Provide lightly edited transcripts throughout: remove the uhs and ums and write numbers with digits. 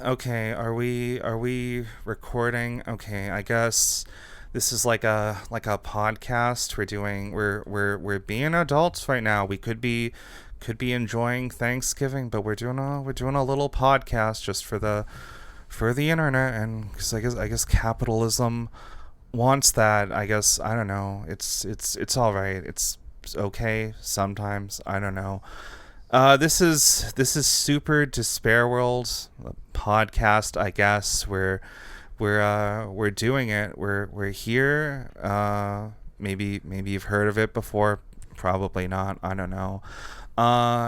Okay, are we recording? Okay, I guess this is like a podcast. We're being adults right now. We could be enjoying Thanksgiving, but we're doing a little podcast just for the internet, and 'cause I guess capitalism wants that. I guess I don't know. It's all right. It's okay sometimes. I don't know. This is Super Despair World podcast. I guess we're doing it. We're here. Maybe you've heard of it before. Probably not. I don't know.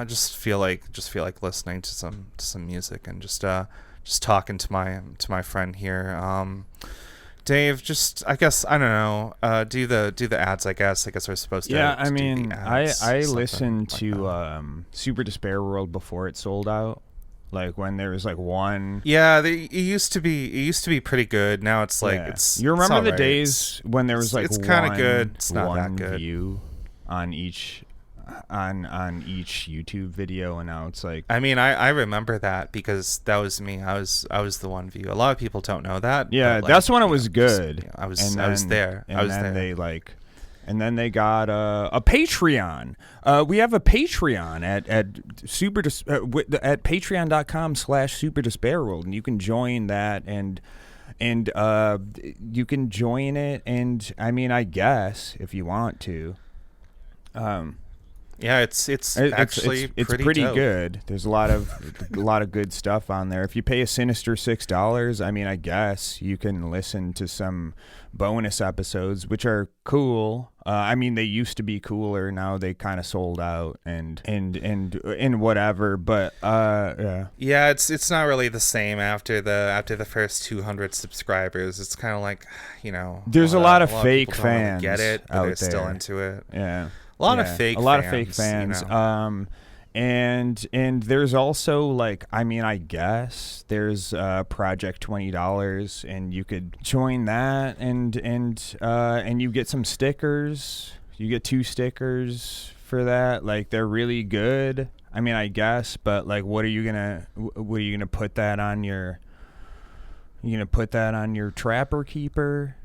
Just feel like listening to some music and just talking to my friend here. Dave, just I guess I don't know. Do the ads. I guess we're supposed to. Yeah, I do mean, the ads, I something listened like to that. Super Despair World before it sold out. Like when there was like one. Yeah, it used to be pretty good. Now it's like Yeah. it's. You remember it's the alright. days when there was like It's kind of one, good. It's not one that good. view on each YouTube video, and now it's like. I mean, I remember that because that was me. I was the one view. A lot of people don't know that. Yeah, but, like, that's when it you was know, good. just, I was And I was then- there. And I was then there. and then they got a Patreon. We have a Patreon at patreon.com/Super Despair World, and you can join that and you can join it. And I mean, I guess if you want to. Yeah, it's actually it's pretty pretty dope. good. There's a lot of good stuff on there. If you pay a sinister $6, I mean, I guess you can listen to some bonus episodes, which are cool. I mean, they used to be cooler. Now they kind of sold out and whatever. But yeah. Yeah, it's not really the same after the first 200 subscribers. It's kind of like, you know, There's a lot of people fake don't really fans get it, but out they're still there. into it. Yeah. A lot Yeah, of fake a lot of fake fans. you know. And there's also like, I mean, I guess there's Project $20, and you could join that, and you get some stickers. You get 2 stickers for that. Like, they're really good. I mean, I guess, but like, what are you gonna put that on your? You gonna put that on your Trapper Keeper?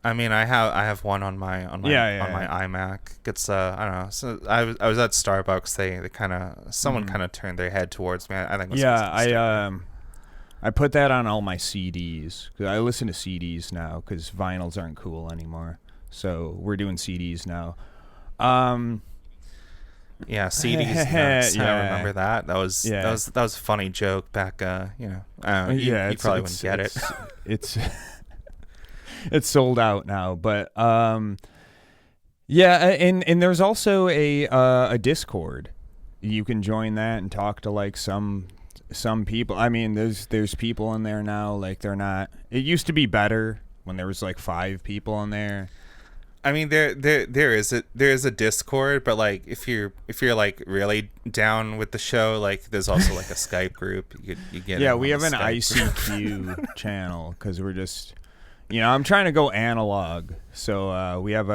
I mean, I have one on my iMac. It's I don't know. So I was at Starbucks. They kind of someone kind of turned their head towards me. I think. It was I put that on all my CDs, 'cause I listen to CDs now because vinyls aren't cool anymore. So we're doing CDs now. Yeah, CDs. Nuts. I Yeah. remember that. That was a funny joke back. You know, I don't know, you probably wouldn't get it. It's it's sold out now, but yeah, and there's also a Discord. You can join that and talk to like some people. I mean, there's people in there now. Like, they're not. It used to be better when there was like 5 people in there. I mean, there is a Discord, but like if you're like really down with the show, like there's also like a Skype group. You get Yeah, in we on have the an Skype group. ICQ channel because we're just, I'm trying to go analog. So we have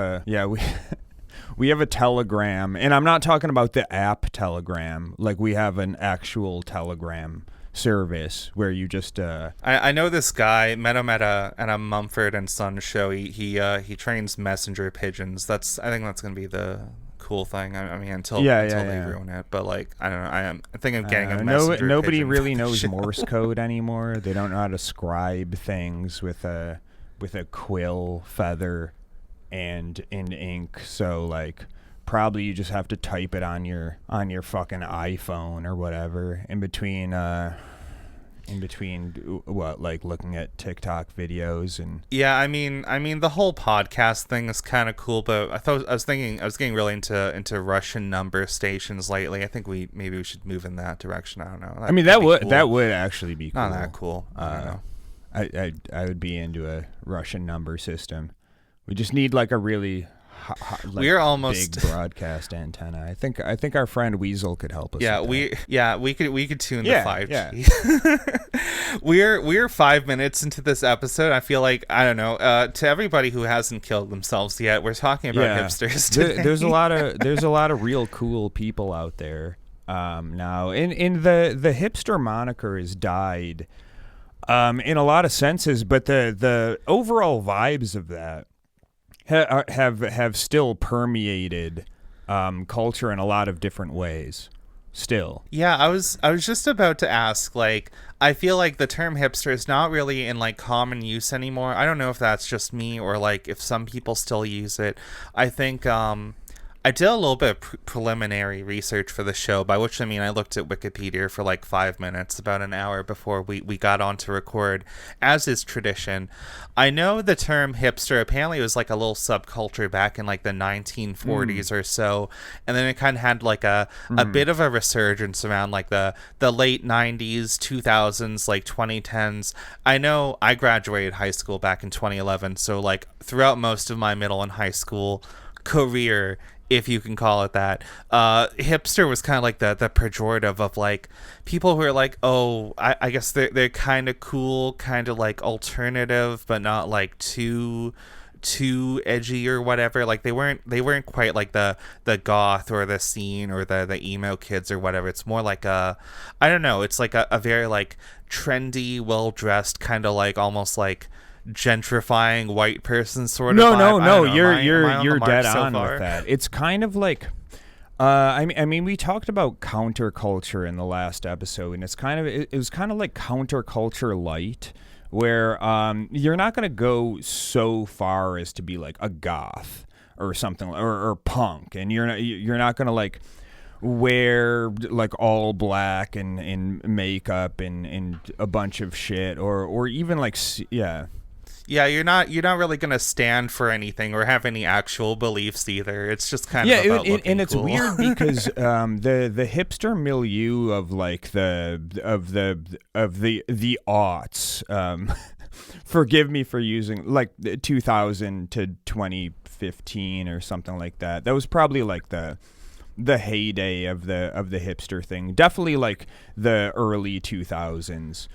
we have a Telegram, and I'm not talking about the app Telegram. Like, we have an actual Telegram service where you just I know this guy. Met him at a Mumford and Sons show. He trains messenger pigeons. I think that's gonna be the cool thing. I mean, until they ruin it. But like, I don't know. I think I'm getting a messenger. Nobody pigeon really for the knows show. Morse code anymore. They don't know how to scribe things with a quill, feather, and ink. So like, probably you just have to type it on your fucking iPhone or whatever in between what, like looking at TikTok videos. And Yeah, I mean the whole podcast thing is kind of cool, but I was getting really into Russian number stations lately. I think we should move in that direction. I don't know. I mean, that would actually be cool. Not that cool. I don't know. I would be into a Russian number system. We just need like a really we're almost big broadcast antenna. I think our friend Weasel could help us. Yeah, with that. we could tune the 5G. Yeah. We're 5 minutes into this episode. I feel like, I don't know, to everybody who hasn't killed themselves yet, we're talking about hipsters today. There's a lot of real cool people out there. now. And the hipster moniker has died in a lot of senses, but the overall vibes of that have still permeated culture in a lot of different ways. Still. Yeah, I was just about to ask, like, I feel like the term hipster is not really in like common use anymore. I don't know if that's just me or like if some people still use it. I think I did a little bit of preliminary research for the show, by which I mean I looked at Wikipedia for like 5 minutes, about an hour before we got on to record, as is tradition. I know the term hipster apparently was like a little subculture back in like the 1940s or so, and then it kind of had like a bit of a resurgence around like the late 90s, 2000s, like 2010s. I know I graduated high school back in 2011, so like throughout most of my middle and high school career, if you can call it that, hipster was kind of like the pejorative of like people who are like, oh, I guess they're kind of cool, kind of like alternative, but not like too edgy or whatever. Like they weren't quite like the goth or the scene or the emo kids or whatever. It's more like I don't know, it's like a very like trendy, well dressed, kind of like almost like gentrifying white person sort of vibe. No, you're dead so on far with that. It's kind of like I mean we talked about counterculture in the last episode, and it was kind of like counterculture light, where you're not going to go so far as to be like a goth or something, or punk, and you're not going to like wear like all black and makeup and a bunch of shit, or even like Yeah, you're not really gonna stand for anything or have any actual beliefs either. It's just kind of about looking and it's cool. weird because the hipster milieu of like the aughts. Forgive me for using like 2000 to 2015 or something like that. That was probably like the heyday of the hipster thing. Definitely like the early 2000s.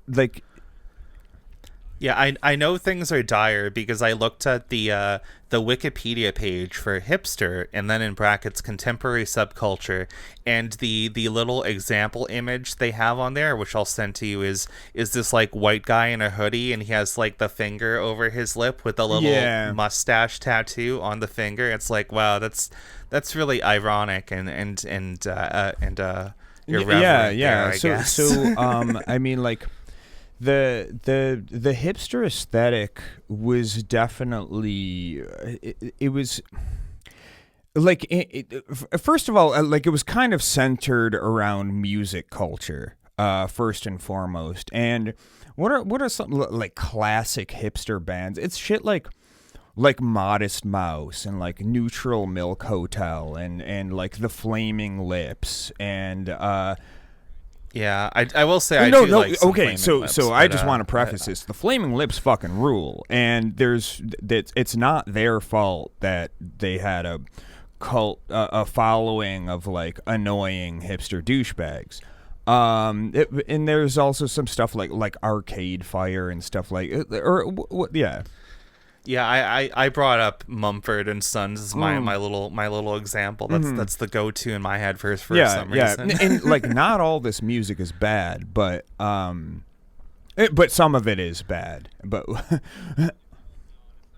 Like. Yeah, I know things are dire because I looked at the Wikipedia page for hipster, and then in brackets contemporary subculture, and the little example image they have on there, which I'll send to you, is this like white guy in a hoodie, and he has like the finger over his lip with a little mustache tattoo on the finger. It's like, wow, that's really ironic and irreverent. There, I guess. I mean, like. The hipster aesthetic was definitely it was like first of all, like it was kind of centered around music culture first and foremost. And what are some like classic hipster bands? It's shit like Modest Mouse and like Neutral Milk Hotel and like the Flaming Lips and yeah, I will say like some okay, Flaming Lips, so I just want to preface this. The Flaming Lips fucking rule, and it's not their fault that they had a cult, a following of like annoying hipster douchebags. And there's also some stuff like Arcade Fire and stuff like, yeah. Yeah, I brought up Mumford and Sons as my little example. That's the go-to in my head for some reason. And like not all this music is bad, but some of it is bad. But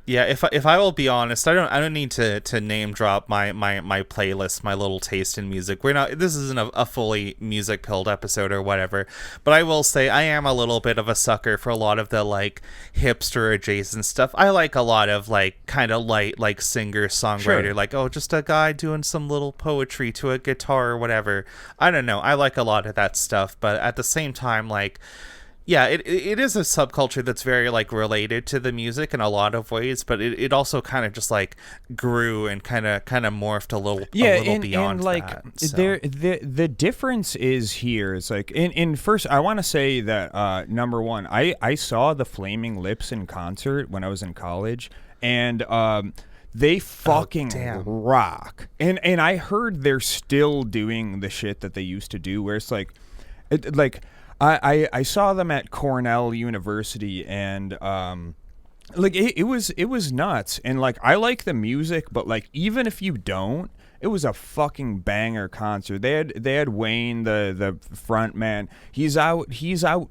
yeah, if I will be honest, I don't need to name drop my playlist, my little taste in music. This isn't a fully music pilled episode or whatever, but I will say I am a little bit of a sucker for a lot of the like hipster adjacent stuff. I like a lot of like kind of light like singer songwriter, like just a guy doing some little poetry to a guitar or whatever. I don't know. I like a lot of that stuff, but at the same time, like. Yeah, it is a subculture that's very like related to the music in a lot of ways, but it also kind of just like grew and kind of morphed a little beyond and like that. So. The difference is here. It's like in first, I want to say that number one, I saw the Flaming Lips in concert when I was in college, and they fucking rock. And I heard they're still doing the shit that they used to do, where it's like, I saw them at Cornell University, and Like it was nuts, and like I like the music, but like even if you don't, it was a fucking banger concert. They had Wayne, the front man. He's out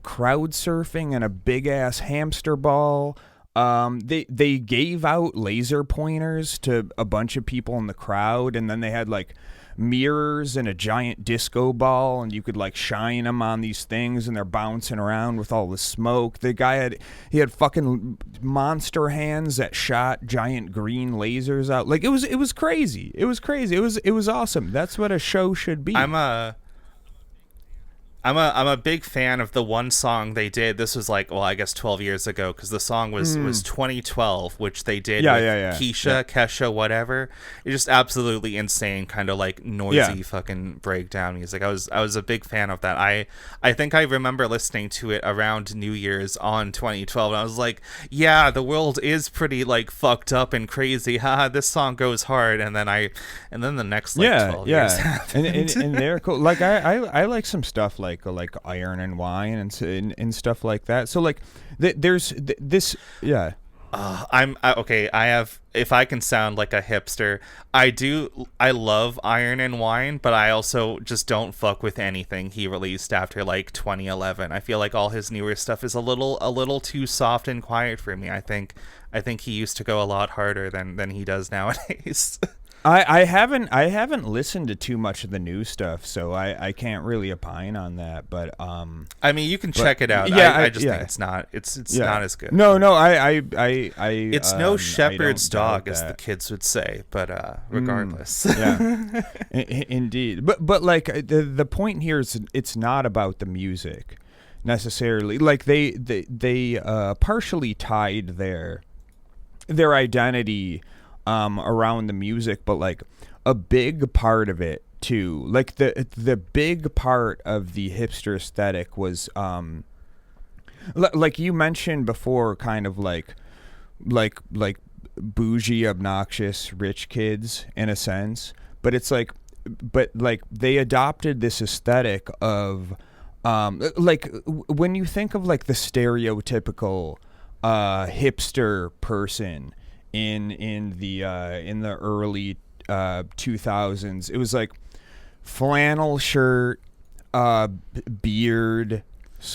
crowd surfing in a big ass hamster ball. They gave out laser pointers to a bunch of people in the crowd, and then they had like mirrors and a giant disco ball, and you could like shine them on these things, and they're bouncing around with all the smoke. The guy had fucking monster hands that shot giant green lasers out. Like it was crazy. It was crazy. It was awesome. That's what a show should be. I'm a big fan of the one song they did. This was like, well, I guess 12 years ago, because the song was 2012, which they did with Keisha, Kesha, whatever. It's just absolutely insane, kind of like noisy fucking breakdown music. I was a big fan of that. I think I remember listening to it around New Year's on 2012, and I was like, yeah, the world is pretty like fucked up and crazy. Haha, this song goes hard. And then the next like 12 years happened. and they're cool. Like I like some stuff like Iron and Wine and stuff like that. So like there's this okay. I have, if I can sound like a hipster, I love Iron and Wine, but I also just don't fuck with anything he released after like 2011. I feel like all his newer stuff is a little too soft and quiet for me. I think he used to go a lot harder than he does nowadays. I haven't listened to too much of the new stuff, so I can't really opine on that. But I mean, you can check it out. Yeah, I just think it's not as good. No, it's no shepherd's dog, as the kids would say. But regardless, yeah, indeed. But like the point here is, it's not about the music necessarily. Like they partially tied their identity around the music, but like a big part of it too, like the big part of the hipster aesthetic was like you mentioned before, kind of like bougie, obnoxious rich kids in a sense, but it's like they adopted this aesthetic of like when you think of like the stereotypical hipster person in the early 2000s, it was like flannel shirt, beard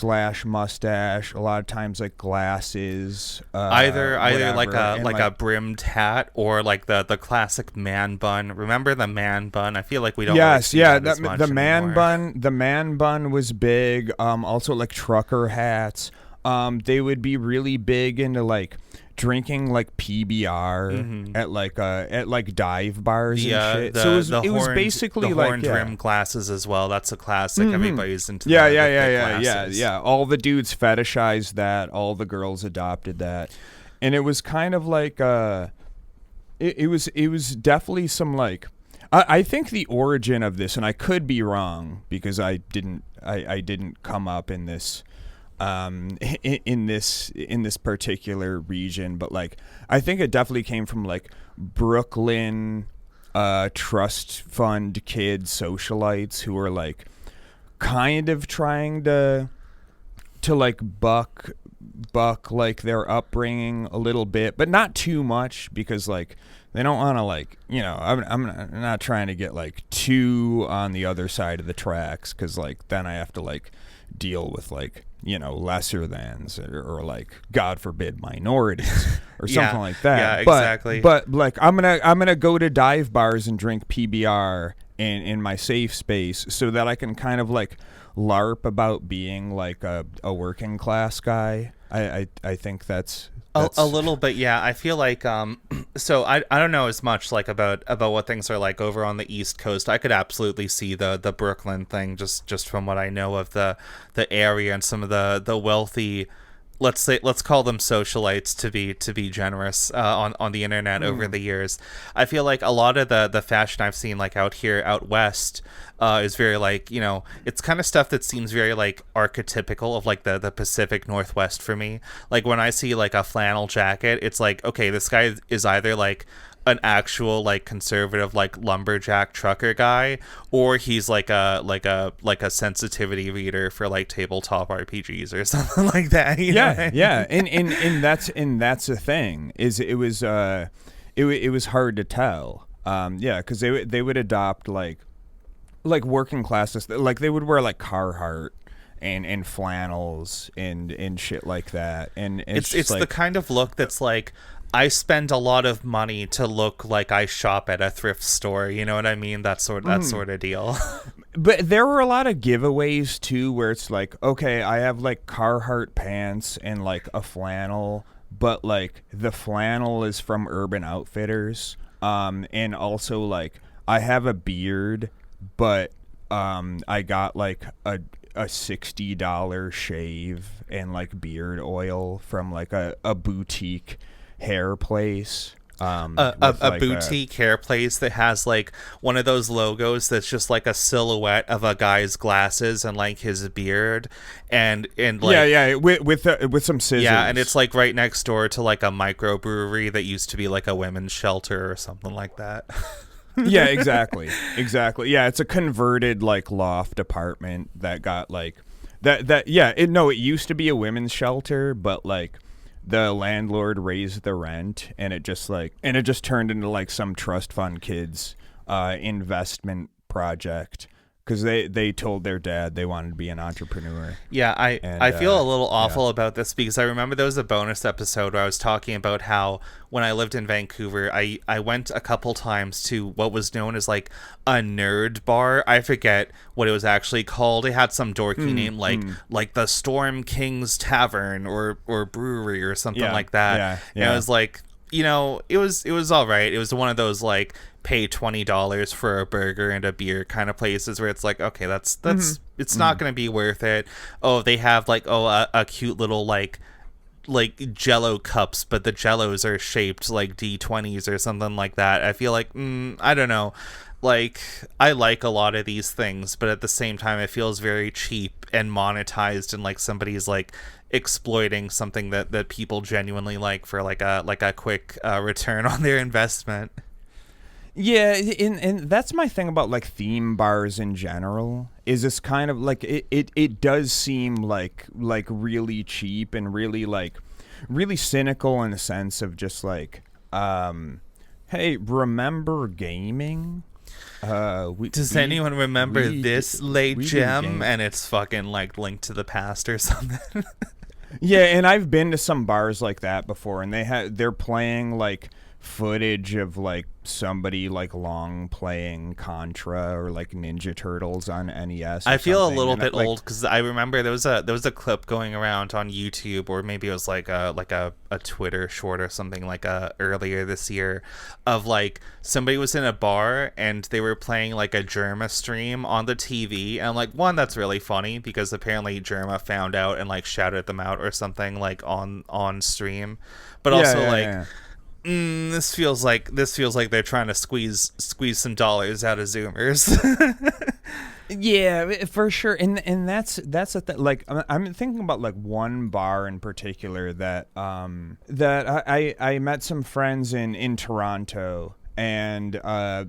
/ mustache, a lot of times like glasses, either whatever. like a brimmed hat, or like the classic man bun. Remember the man bun? I feel like we don't. Yes, really see that as the much man anymore. bun. The man bun was big. Also like trucker hats. They would be really big into like drinking like PBR at like dive bars and shit. So it was basically the like horned rim glasses as well. That's a classic. Everybody's into yeah. All the dudes fetishized that. All the girls adopted that, and it was kind of like it was definitely some like. I think the origin of this, and I could be wrong because I didn't come up in this. In this particular region, but like I think it definitely came from like Brooklyn trust fund kid socialites who were like kind of trying to like buck like their upbringing a little bit, but not too much, because like they don't want to like, you know, I'm not trying to get like too on the other side of the tracks, because like then I have to like deal with like, you know, lesser thans or like God forbid minorities or something like that. Yeah, exactly. But like I'm gonna go to dive bars and drink PBR in my safe space so that I can kind of like LARP about being like a working class guy. I think that's a little bit. Yeah, I feel like so I don't know as much like about what things are like over on the East Coast. I could absolutely see the Brooklyn thing just from what I know of the area and some of the wealthy, let's call them socialites to be generous on the internet over the years. I feel like a lot of the fashion I've seen like out west is very like, you know, it's kind of stuff that seems very like archetypical of like the Pacific Northwest for me. Like when I see like a flannel jacket, it's like, okay, this guy is either like an actual like conservative like lumberjack trucker guy, or he's like a sensitivity reader for like tabletop RPGs or something like that. You know what I mean? Yeah, and that's the thing is it was hard to tell. Because they would adopt like working classes, like they would wear like Carhartt and flannels and shit like that, and It's like, the kind of look that's like, I spend a lot of money to look like I shop at a thrift store. You know what I mean? That sort of deal. But there were a lot of giveaways too, where it's like, okay, I have like Carhartt pants and like a flannel, but like the flannel is from Urban Outfitters, and also like I have a beard, but I got like a $60 shave and like beard oil from like a boutique hair place. A boutique hair place that has like one of those logos that's just like a silhouette of a guy's glasses and like his beard, and like with some scissors. Yeah, and it's like right next door to like a microbrewery that used to be like a women's shelter or something like that. Yeah, exactly. Yeah, it's a converted like loft apartment that got like that. Yeah, it used to be a women's shelter, but like the landlord raised the rent, and it just turned into like some trust fund kids investment project, because they told their dad they wanted to be an entrepreneur. Yeah, I feel a little awful about this, because I remember there was a bonus episode where I was talking about how when I lived in Vancouver, I went a couple times to what was known as like a nerd bar. I forget what it was actually called. It had some dorky name like the Storm King's Tavern or Brewery or something like that. Yeah. And it was like, you know, it was all right. It was one of those like pay $20 for a burger and a beer kind of places where it's like, okay, that's it's not going to be worth it. Oh, they have like a cute little like Jello cups, but the Jellos are shaped like D20s or something like that. I feel like I don't know. Like, I like a lot of these things, but at the same time, it feels very cheap and monetized, and like somebody's like exploiting something that people genuinely like for like a quick return on their investment. Yeah, and that's my thing about like theme bars in general, is this kind of like it does seem like really cheap and really cynical, in the sense of just like, hey, remember gaming? Does anyone remember this late gem? game. And it's fucking like Link to the Past or something. Yeah, and I've been to some bars like that before, and they're playing like footage of like somebody like long playing Contra or like Ninja Turtles on NES. I feel a little bit old, because I remember there was a clip going around on YouTube, or maybe it was like a Twitter short or something like earlier this year, of like somebody was in a bar and they were playing like a Germa stream on the TV, and like, one, that's really funny because apparently Germa found out and like shouted them out or something like on stream, but also this feels like they're trying to squeeze some dollars out of Zoomers. Yeah, for sure, and that's like, I'm thinking about like one bar in particular that I met some friends in Toronto, and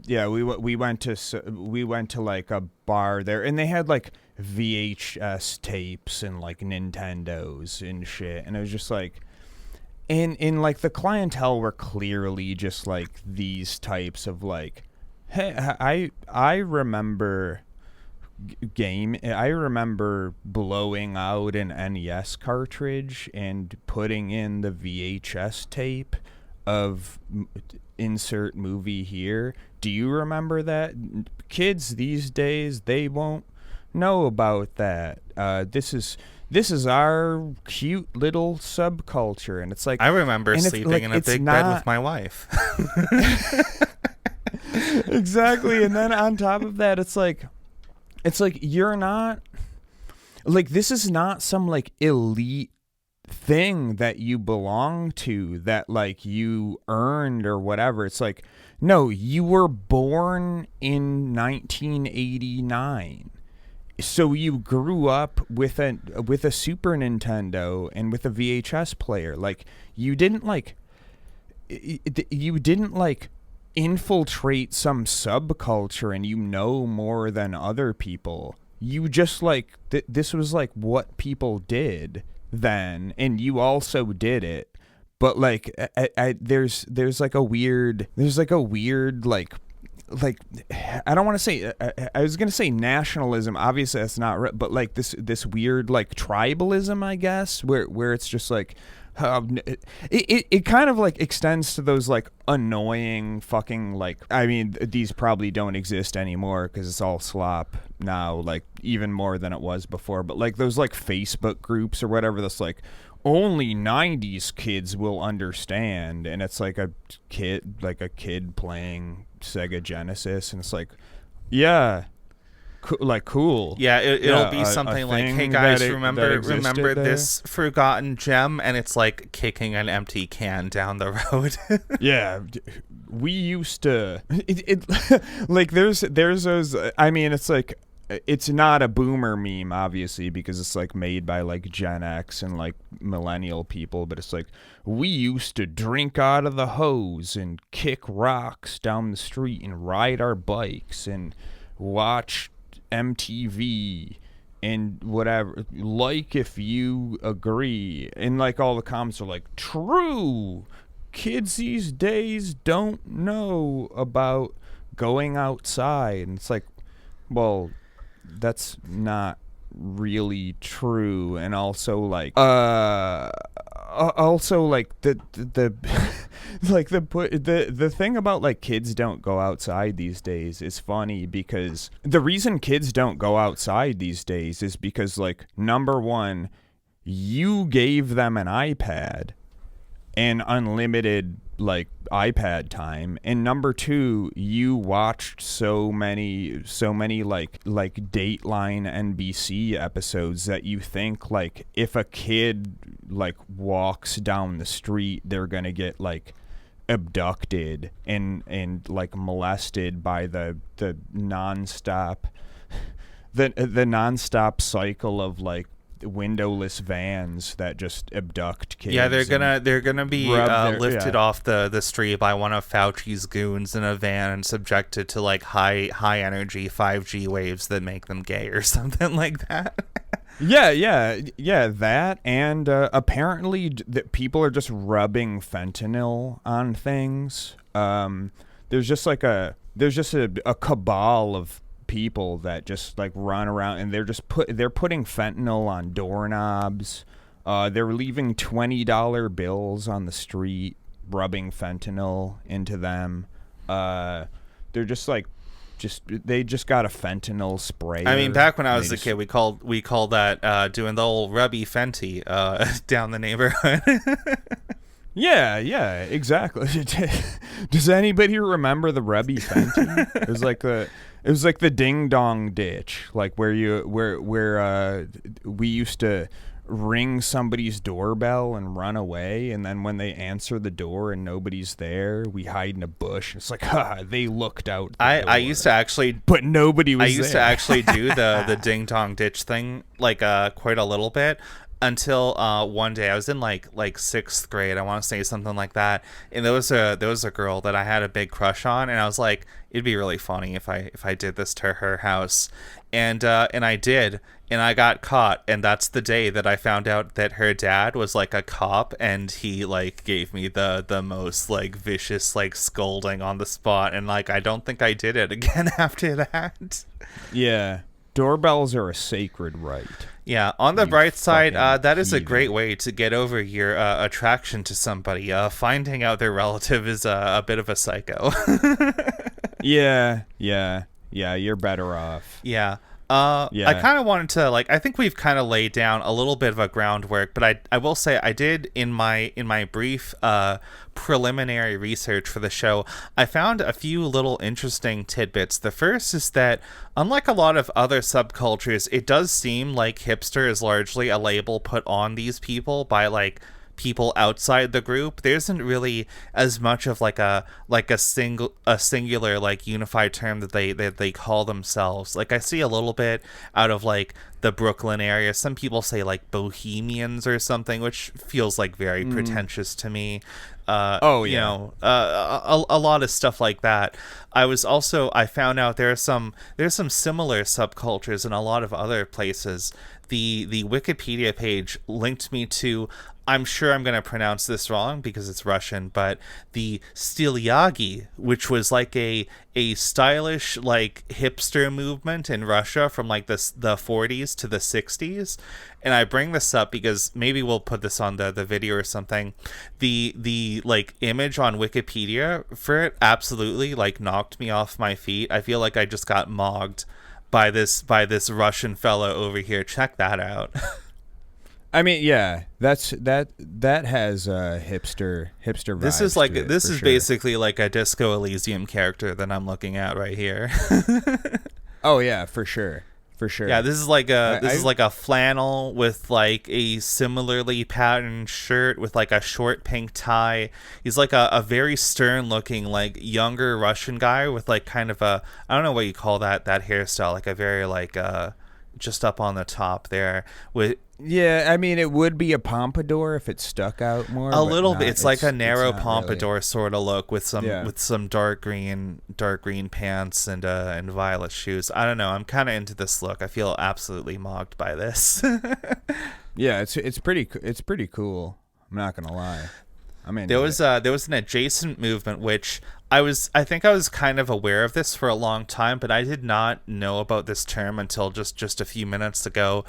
we went to like a bar there, and they had like VHS tapes and like Nintendos and shit, and it was just like. And like the clientele were clearly just like these types of like, hey, I remember I remember blowing out an NES cartridge and putting in the VHS tape of insert movie here. Do you remember that? Kids these days, they won't know about that. This is our cute little subculture, and it's like, I remember sleeping like, in a big bed with my wife. Exactly, and then on top of that, it's like you're not like, this is not some like elite thing that you belong to, that like you earned or whatever. It's like, no, you were born in 1989. So you grew up with a Super Nintendo and with a VHS player. Like, you didn't like infiltrate some subculture and you know more than other people. You just like this was like what people did then, and you also did it. But like there's like a weird like I don't want to say I was gonna say nationalism. Obviously that's not right, but like this weird like tribalism, I guess, where it's just like it kind of like extends to those like annoying fucking like, I mean, these probably don't exist anymore because it's all slop now, like even more than it was before, but like those like Facebook groups or whatever that's like only 90s kids will understand, and it's like a kid playing Sega Genesis, and it's like, yeah, cool. Yeah, it'll be something like, hey guys, remember there? this forgotten gem, and it's like kicking an empty can down the road. Yeah, we used to like there's those, I mean, it's like, it's not a boomer meme obviously because it's like made by like Gen X and like millennial people, but it's like, we used to drink out of the hose and kick rocks down the street and ride our bikes and watch MTV and whatever, like if you agree, and like all the comments are like, true, kids these days don't know about going outside, and it's like, well, that's not really true. And also like the like the thing about like kids don't go outside these days is funny, because the reason kids don't go outside these days is because, like, number one, you gave them an iPad and unlimited like iPad time, and number two, you watched so many like Dateline NBC episodes that you think like if a kid like walks down the street, they're gonna get like abducted and like molested by the nonstop cycle of like windowless vans that just abduct kids. Yeah, they're gonna be lifted off the street by one of Fauci's goons in a van and subjected to like high energy 5G waves that make them gay or something like that. Yeah, that, and apparently people are just rubbing fentanyl on things. There's just a cabal of people that just like run around, and they're putting fentanyl on doorknobs. They're leaving $20 bills on the street, rubbing fentanyl into them. They're just like they just got a fentanyl spray. I mean, back when I was a kid, we called that doing the old rubby fenty down the neighborhood. Yeah, exactly. Does anybody remember the rubby fenty? It was like the ding dong ditch, like where we used to ring somebody's doorbell and run away, and then when they answer the door and nobody's there, we hide in a bush. It's like, they looked out. I used to actually, but nobody was there. I used to actually do the ding dong ditch thing like quite a little bit. Until one day I was in like sixth grade, I want to say, something like that, and there was a girl that I had a big crush on, and I was like, it'd be really funny if I did this to her house, and I did, and I got caught, and that's the day that I found out that her dad was like a cop, and he like gave me the most like vicious like scolding on the spot, and like I don't think I did it again after that. Yeah, doorbells are a sacred right. Yeah, on the bright side, that is a great way to get over your attraction to somebody. Finding out their relative is a bit of a psycho. Yeah, you're better off. Yeah. I kind of wanted to, like, I think we've kind of laid down a little bit of a groundwork, but I will say I did in my brief preliminary research for the show, I found a few little interesting tidbits. The first is that unlike a lot of other subcultures, it does seem like hipster is largely a label put on these people by like people outside the group, there isn't really as much of like a singular like unified term that they call themselves. Like I see a little bit out of like the Brooklyn area. Some people say like bohemians or something, which feels like very pretentious to me. A lot of stuff like that. I found out there's some similar subcultures in a lot of other places. The Wikipedia page linked me to, I'm sure I'm going to pronounce this wrong because it's Russian, but the Styliagi, which was like a stylish like hipster movement in Russia from like the 40s to the 60s. And I bring this up because maybe we'll put this on the video or something. The like image on Wikipedia for it absolutely like knocked me off my feet. I feel like I just got mogged by this Russian fellow over here. Check that out. I mean, yeah, that has hipster vibes. This is like this is sure. Basically like a Disco Elysium character that I'm looking at right here. Oh yeah, for sure. For sure. Yeah, this is like a flannel with like a similarly patterned shirt with like a short pink tie. He's like a very stern looking like younger Russian guy with like kind of a, I don't know what you call that hairstyle, like a very like just up on the top there with. Yeah, I mean, it would be a pompadour if it stuck out more. A little bit. It's like a narrow pompadour really. Sort of look with some dark green pants and violet shoes. I don't know. I'm kind of into this look. I feel absolutely mocked by this. Yeah, it's pretty cool. I'm not gonna lie. I mean, there was an adjacent movement which I think I was kind of aware of this for a long time, but I did not know about this term until just a few minutes ago.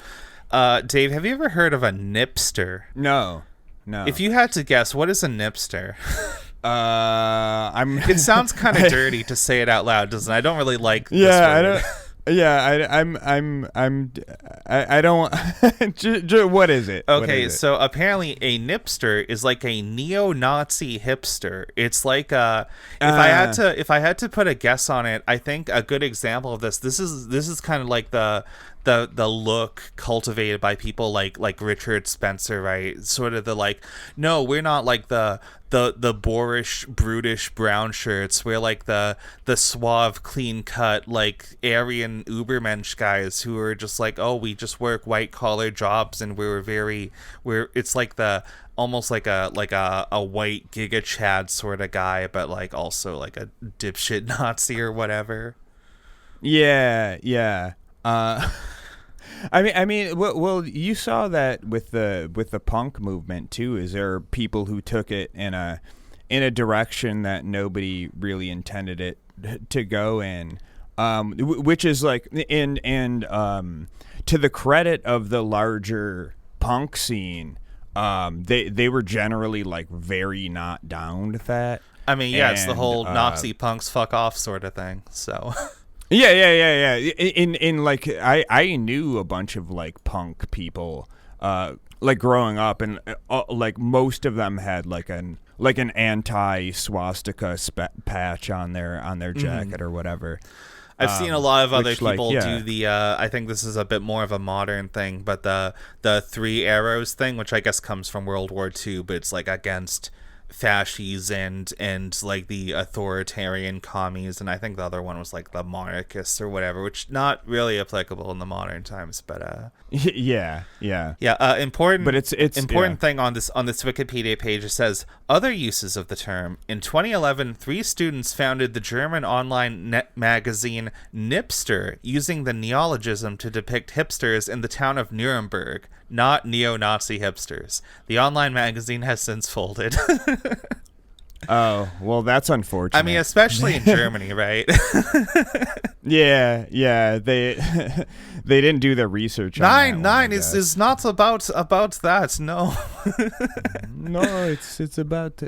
Dave, have you ever heard of a nipster? No. If you had to guess, what is a nipster? It sounds kind of dirty to say it out loud, doesn't it? I don't really like this word. I don't. Yeah, I don't. What is it? Okay, so apparently a nipster is like a neo-Nazi hipster. It's like if I had to put a guess on it, I think a good example of this is kind of like the look cultivated by people like Richard Spencer, right? Sort of the like, no, we're not like the boorish, brutish brown shirts. We're like the suave, clean cut, like Aryan Ubermensch guys who are just like, oh, we just work white collar jobs and it's like almost like a white Giga Chad sort of guy, but like also like a dipshit Nazi or whatever. Yeah. I mean, well, you saw that with the punk movement too. Is there people who took it in a direction that nobody really intended it to go in, which is like to the credit of the larger punk scene, they were generally like very not down with that. I mean, yeah, it's the whole Nazi punks fuck off sort of thing. So. Yeah. In like I knew a bunch of like punk people, like growing up, and like most of them had like an anti swastika patch on their jacket or whatever. I've seen a lot of other people do the. I think this is a bit more of a modern thing, but the 3 arrows thing, which I guess comes from World War II, but it's like against fascies and like the authoritarian commies, and I think the other one was like the monarchists or whatever, which not really applicable in the modern times, but yeah. Important, but it's important thing on this Wikipedia page. It says other uses of the term. In 2011, 3 students founded the German online net magazine Nipster, using the neologism to depict hipsters in the town of Nuremberg, not neo-Nazi hipsters. The online magazine has since folded. Oh, well, that's unfortunate. I mean, especially in Germany, right? Yeah, they didn't do their research. Nine is not about that. No. No, it's about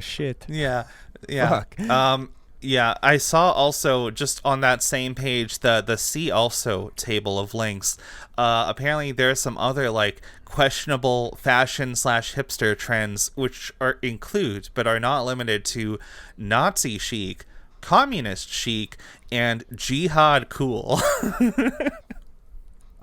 shit. Yeah. Fuck. Yeah, I saw also just on that same page the see also table of links. Apparently there are some other like questionable fashion / hipster trends which include but are not limited to Nazi chic, communist chic, and jihad cool.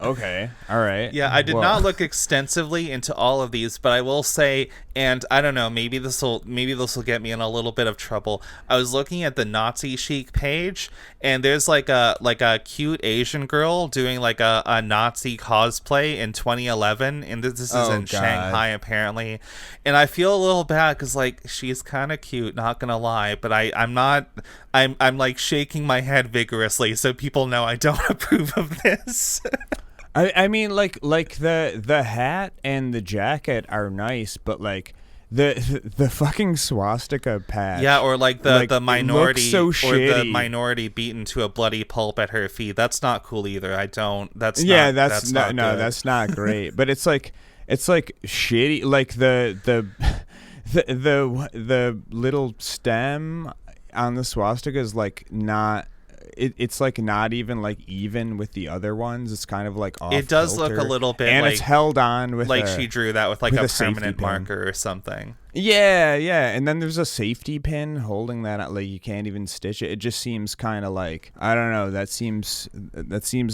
Okay. All right. Yeah, I did Well, not look extensively into all of these, but I will say, and I don't know, maybe this will get me in a little bit of trouble. I was looking at the Nazi Chic page, and there's like a cute Asian girl doing like a Nazi cosplay in 2011, and this is Oh, in God. Shanghai apparently, and I feel a little bad because like she's kind of cute, not gonna lie, but I'm not. I'm like shaking my head vigorously so people know I don't approve of this. I mean, like the hat and the jacket are nice, but like the fucking swastika patch. Yeah, or like the minority so or the shitty. minority beaten to a bloody pulp at her feet. That's not cool either. I don't. That's Yeah, not, that's not no, good. that's not great. But it's like shitty. Like the little stem on the swastika is like not. It's like not even with the other ones. It's kind of like off. It does look a little bit and like it's held on with like a, she drew that with like with a a safety permanent pin. marker or something. Yeah, and then there's a safety pin holding that out, like you can't even stitch it. It just seems kind of like, I don't know, that seems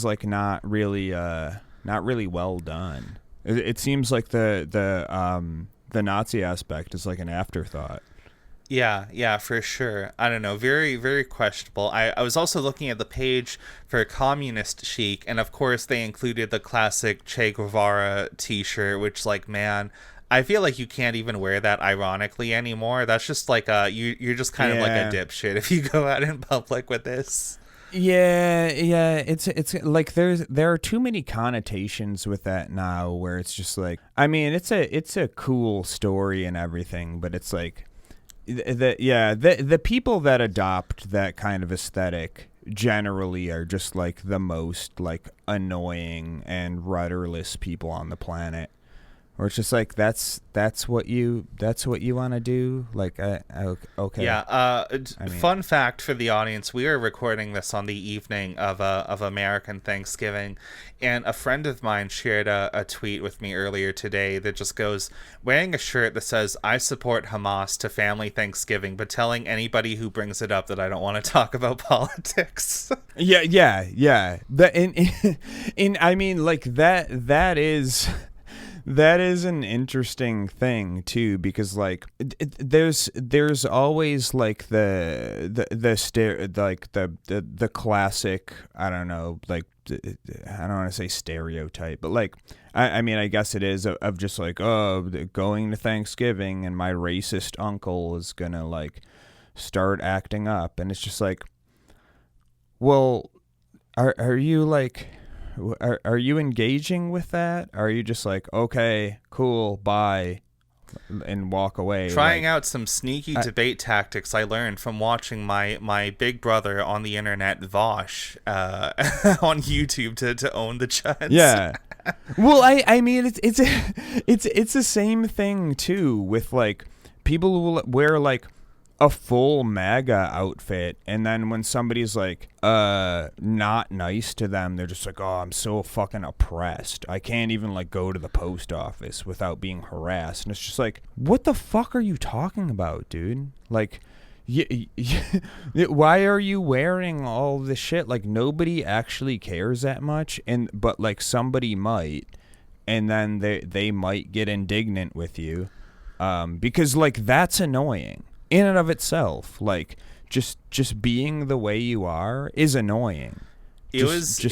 like not really well done. It seems like the Nazi aspect is like an afterthought. Yeah, for sure. I don't know. Very, very questionable. I was also looking at the page for Communist Chic, and of course they included the classic Che Guevara t-shirt, which, like, man, I feel like you can't even wear that ironically anymore. That's just like you're just kind of like a dipshit if you go out in public with this. Yeah, it's like there are too many connotations with that now, where it's just like, I mean, it's a cool story and everything, but it's like the people that adopt that kind of aesthetic generally are just like the most like annoying and rudderless people on the planet. Or it's just like that's what you want to do. Like okay. Yeah. I mean, Fun fact for the audience: we are recording this on the evening of American Thanksgiving, and a friend of mine shared a tweet with me earlier today that just goes, wearing a shirt that says "I support Hamas" to family Thanksgiving, but telling anybody who brings it up that I don't want to talk about politics. Yeah. I mean, like that is. That is an interesting thing too, because like there's always like the classic, I don't know, like I don't want to say stereotype, but like I mean I guess it is of just like, oh, going to Thanksgiving and my racist uncle is gonna like start acting up, and it's just like, well, are you like, are you engaging with that? Are you just like, okay, cool, bye, and walk away? Trying like, out some sneaky debate tactics I learned from watching my big brother on the internet, Vosh, on YouTube to own the chuds. Yeah. Well, I mean it's the same thing too with like people who will wear like a full MAGA outfit, and then when somebody's like not nice to them, they're just like, oh, I'm so fucking oppressed, I can't even like go to the post office without being harassed. And it's just like, what the fuck are you talking about, dude? Like, why are you wearing all this shit? Like, nobody actually cares that much, but like somebody might, and then they might get indignant with you, because like that's annoying in and of itself. Like just being the way you are is annoying. It was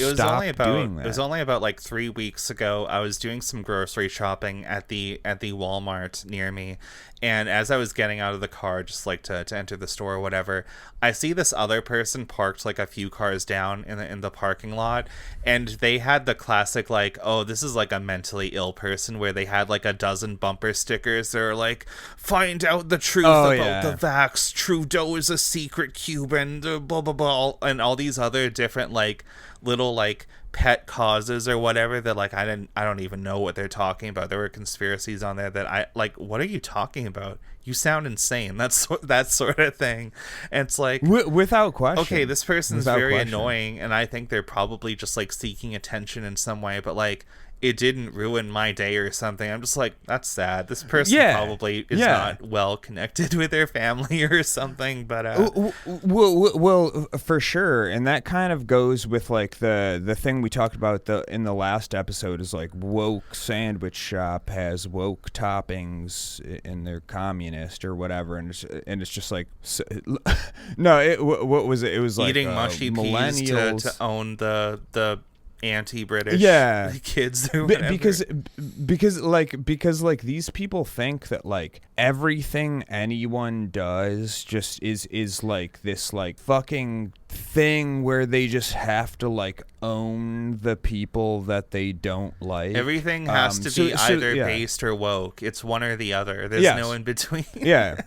only about like 3 weeks ago. I was doing some grocery shopping at the Walmart near me, and as I was getting out of the car, just like to enter the store or whatever, I see this other person parked like a few cars down in the parking lot, and they had the classic like, oh, this is like a mentally ill person, where they had like a dozen bumper stickers that are like, find out the truth about the vax, Trudeau is a secret Cuban, blah blah blah, and all these other different like little like pet causes or whatever that like I don't even know what they're talking about. There were conspiracies on there that I like, what are you talking about? You sound insane. That's that sort of thing. And it's like, without question, okay, this person's very annoying, and I think they're probably just like seeking attention in some way, but like, it didn't ruin my day or something. I'm just like, that's sad. This person Yeah. probably is Yeah. not well connected with their family or something. But Well, for sure, and that kind of goes with like the thing we talked about in the last episode is like woke sandwich shop has woke toppings and they're communist or whatever, and it's just like no, what was it? It was like eating mushy peas millennials to own the anti-British kids or whatever. because these people think that like everything anyone does just is like this like fucking thing where they just have to like own the people that they don't like. Everything has to be either based or woke. It's one or the other. There's no in between. Yeah.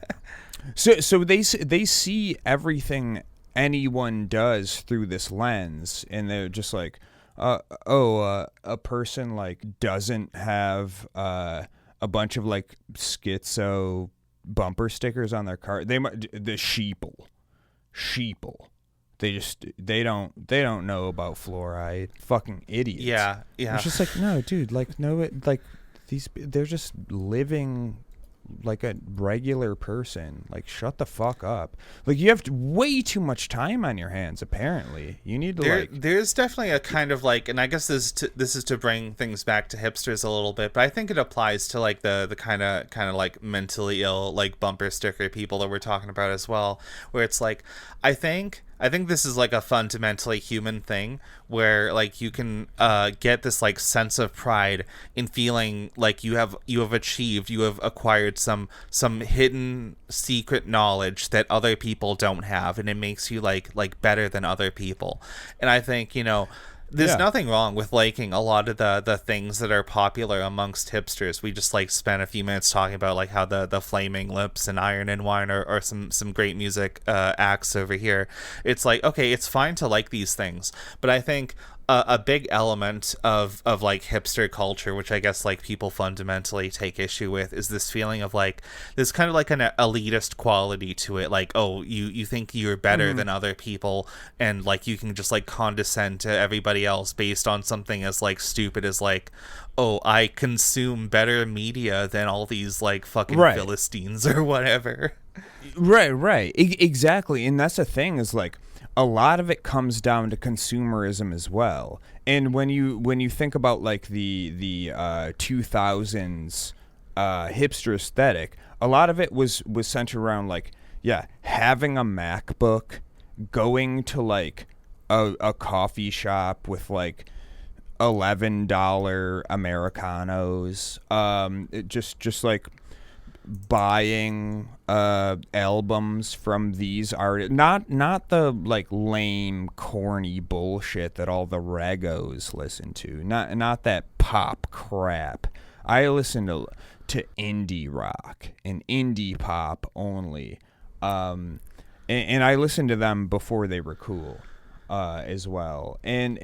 So they see everything anyone does through this lens, and they're just like, a person like doesn't have a bunch of like schizo bumper stickers on their car. The sheeple. They don't know about fluoride. Fucking idiots. Yeah. It's just like, no, dude, like they're just living like a regular person. Like, shut the fuck up. Like, you have way too much time on your hands, apparently. You need to there's definitely a kind of like, and I guess this is to bring things back to hipsters a little bit, but I think it applies to like the kind of like mentally ill like bumper sticker people that we're talking about as well, where it's like I think this is like a fundamentally human thing where like you can get this like sense of pride in feeling like you have acquired some hidden secret knowledge that other people don't have, and it makes you like better than other people. And I think, there's nothing wrong with liking a lot of the things that are popular amongst hipsters. We just like spent a few minutes talking about like how the Flaming Lips and Iron and Wine are some great music acts over here. It's like, okay, it's fine to like these things, but I think a big element of like hipster culture, which I guess like people fundamentally take issue with, is this feeling of like this kind of like an elitist quality to it. Like, oh, you think you're better than other people, and like you can just like condescend to everybody else based on something as like stupid as like, oh, I consume better media than all these like fucking Philistines or whatever. Right. Exactly. And that's the thing is like, a lot of it comes down to consumerism as well. And when you think about like the 2000s hipster aesthetic, a lot of it was centered around like, having a MacBook, going to like a coffee shop with like $11 Americanos, just like buying albums from these artists, not the like lame corny bullshit that all the regos listen to, not that pop crap. I listen to indie rock and indie pop only, and I listened to them before they were cool as well. And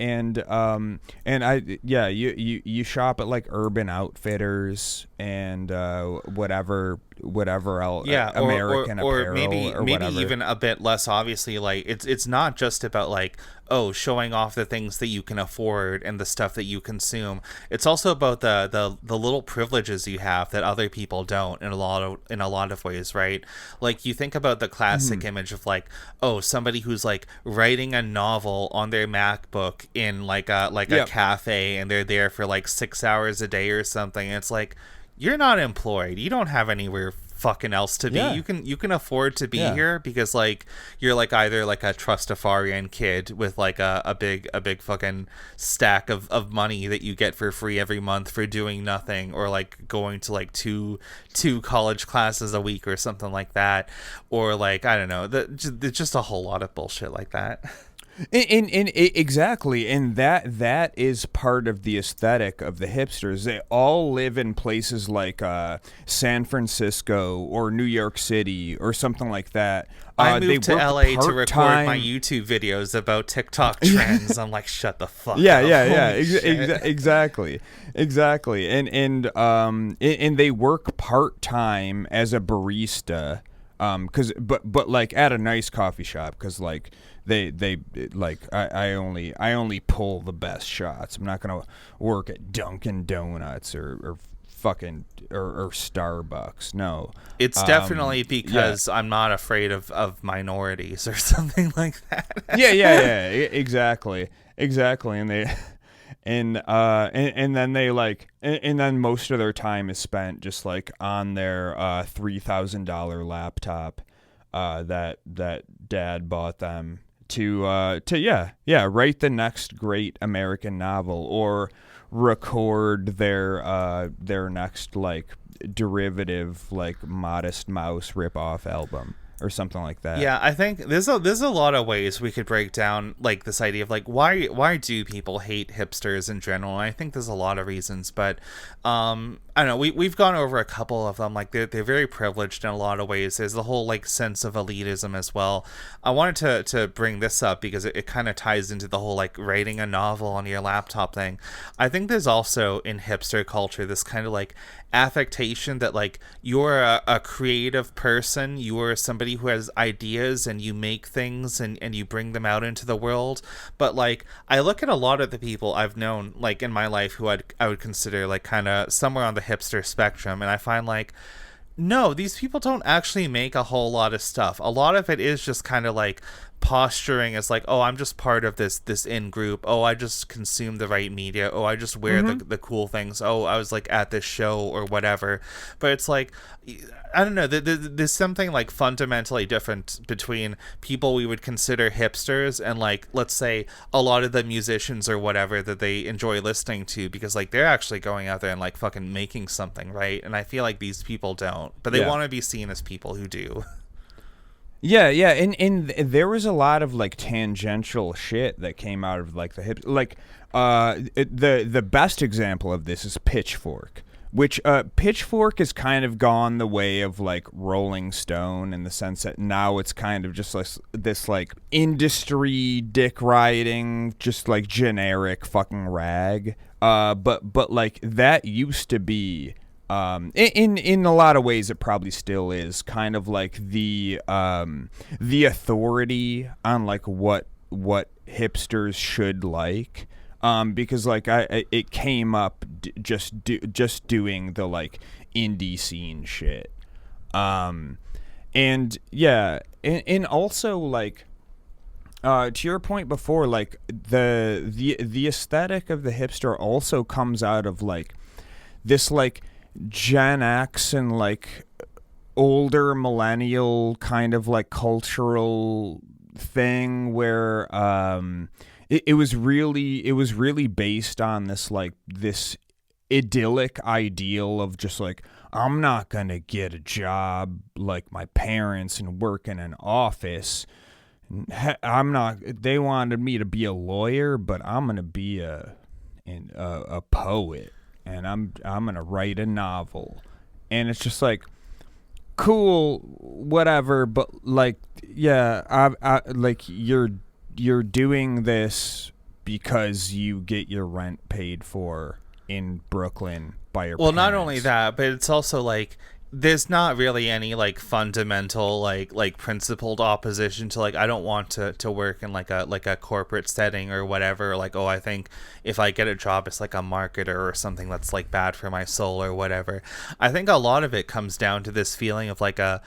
you shop at like Urban Outfitters and whatever else, American or Apparel maybe whatever. Even a bit less obviously, like it's not just about like, oh, showing off the things that you can afford and the stuff that you consume. It's also about the little privileges you have that other people don't in a lot of ways, right? Like you think about the classic image of like, oh, somebody who's like writing a novel on their MacBook in like a cafe, and they're there for like 6 hours a day or something. And it's like, you're not employed. You don't have anywhere fucking else to be. You can afford to be here because like you're like either like a Trustafarian kid with like a big fucking stack of money that you get for free every month for doing nothing, or like going to like two college classes a week or something like that, or like I don't know, there's just a whole lot of bullshit like that. Exactly, and that is part of the aesthetic of the hipsters. They all live in places like San Francisco or New York City or something like that. I moved to LA to record my YouTube videos about TikTok trends. I'm like, shut the fuck up. Exactly. And they work part-time as a barista But like at a nice coffee shop, because like they like I only pull the best shots. I'm not gonna work at Dunkin' Donuts or fucking or Starbucks. No, It's definitely because I'm not afraid of minorities or something like that. Exactly, and they and then they like and then most of their time is spent just like on their $3,000 laptop that dad bought them to write the next great American novel or record their next like derivative like Modest Mouse ripoff album or something like that. Yeah, I think there's a lot of ways we could break down like this idea of like why do people hate hipsters in general. And I think there's a lot of reasons, but I don't know, we've gone over a couple of them. Like they're very privileged in a lot of ways. There's the whole like sense of elitism as well. I wanted to bring this up because it kind of ties into the whole like writing a novel on your laptop thing. I think there's also in hipster culture this kind of like affectation that like you're a creative person, you're somebody who has ideas and you make things and you bring them out into the world. But like I look at a lot of the people I've known like in my life who I would consider like kind of somewhere on the hipster spectrum, and I find like no, these people don't actually make a whole lot of stuff. A lot of it is just kind of like posturing as like, oh, I'm just part of this in group. Oh, I just consume the right media. Oh, I just wear the cool things. Oh, I was like at this show or whatever. But it's like, I don't know. There's something like fundamentally different between people we would consider hipsters and like, let's say a lot of the musicians or whatever that they enjoy listening to, because like they're actually going out there and like fucking making something, right? And I feel like these people don't, but they want to be seen as people who do. Yeah, and there was a lot of like tangential shit that came out of like the hip, like the best example of this is Pitchfork, which Pitchfork has kind of gone the way of like Rolling Stone in the sense that now it's kind of just like this like industry dick riding, just like generic fucking rag. But like that used to be. In a lot of ways, it probably still is kind of like the authority on like what hipsters should like, because like it came up just doing the like indie scene shit, and yeah, and also like to your point before, like the aesthetic of the hipster also comes out of like this like Gen X and like older millennial kind of like cultural thing where it was really based on this like this idyllic ideal of just like, I'm not gonna get a job like my parents and work in an office. They wanted me to be a lawyer, but I'm gonna be a poet. And I'm gonna write a novel, and it's just like, cool, whatever. But like, yeah, I like you're doing this because you get your rent paid for in Brooklyn by your parents. Not only that, but it's also like there's not really any like fundamental like principled opposition to like, I don't want to work in like a corporate setting or whatever. Like, oh, I think if I get a job it's like a marketer or something that's like bad for my soul or whatever. I think a lot of it comes down to this feeling of like a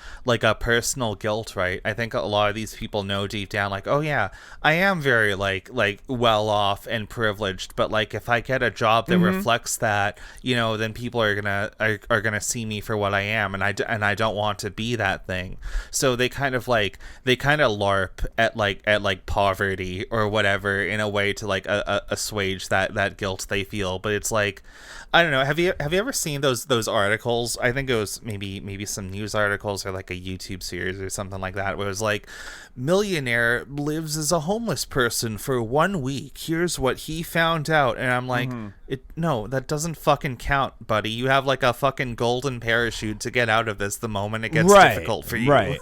personal guilt, right? I think a lot of these people know deep down like, oh yeah, I am very like well off and privileged, but like if I get a job that reflects that, you know, then people are gonna see me for what I am, and I don't want to be that thing. So they kind of LARP at like poverty or whatever in a way to like assuage that guilt they feel. But it's like, I don't know, have you ever seen those articles? I think it was maybe some news articles or like a YouTube series or something like that, where it was like, millionaire lives as a homeless person for 1 week, here's what he found out. And I'm like, no, that doesn't fucking count, buddy. You have like a fucking golden parachute to get out of this the moment it gets difficult for you. Right.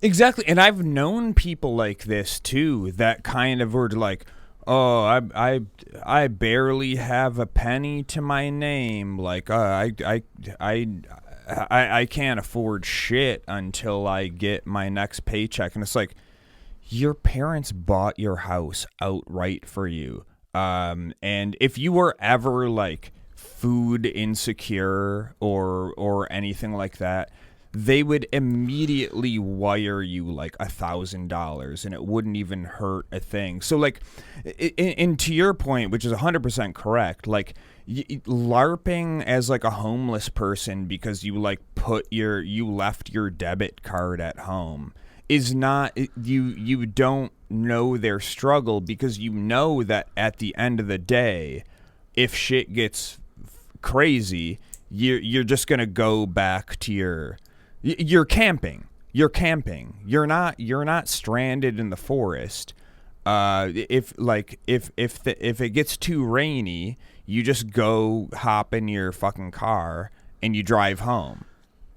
Exactly. And I've known people like this too, that kind of were like, oh, I barely have a penny to my name. Like, I can't afford shit until I get my next paycheck. And it's like, your parents bought your house outright for you. And if you were ever like food insecure or anything like that, they would immediately wire you like $1,000 and it wouldn't even hurt a thing. So like, and to your point, which is 100% correct, like LARPing as like a homeless person because you like you left your debit card at home is not, you don't know their struggle, because you know that at the end of the day, if shit gets crazy, you're just gonna go back to you're camping. You're not stranded in the forest. If it gets too rainy, you just go hop in your fucking car and you drive home.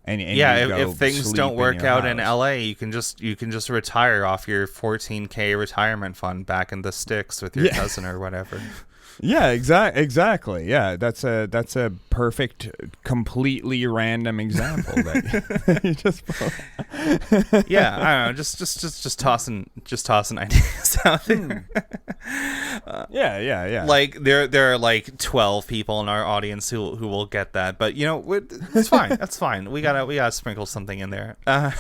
And yeah, if things don't work out house. in LA, you can just retire off your $14K retirement fund back in the sticks with your cousin or whatever. Yeah, exactly. Yeah, that's a perfect, completely random example that you just pulled. Yeah, I don't know, just tossing ideas out there. Yeah. Like there are like 12 people in our audience who will get that, but you know, it's fine. That's fine. We gotta sprinkle something in there. Yeah.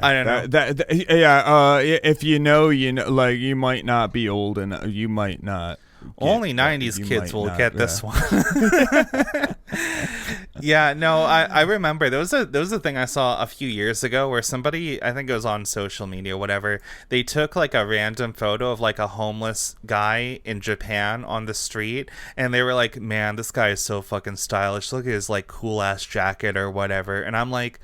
I don't know. If you know, like you might not be old enough. You might not. Only 90s kids will get this one. Yeah, no, I remember there was a thing I saw a few years ago where somebody, I think it was on social media, whatever, they took like a random photo of like a homeless guy in Japan on the street, and they were like, man, this guy is so fucking stylish. Look at his like cool ass jacket or whatever. And I'm like,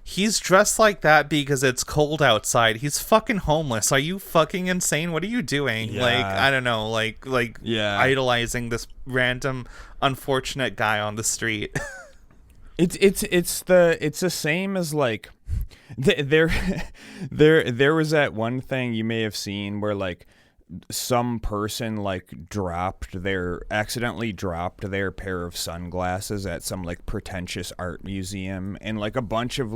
he's dressed like that because it's cold outside. He's fucking homeless. Are you fucking insane? What are you doing? Yeah. Like, I don't know, like idolizing this random unfortunate guy on the street. It's the same as like there was that one thing you may have seen where like some person like accidentally dropped their pair of sunglasses at some like pretentious art museum, and like a bunch of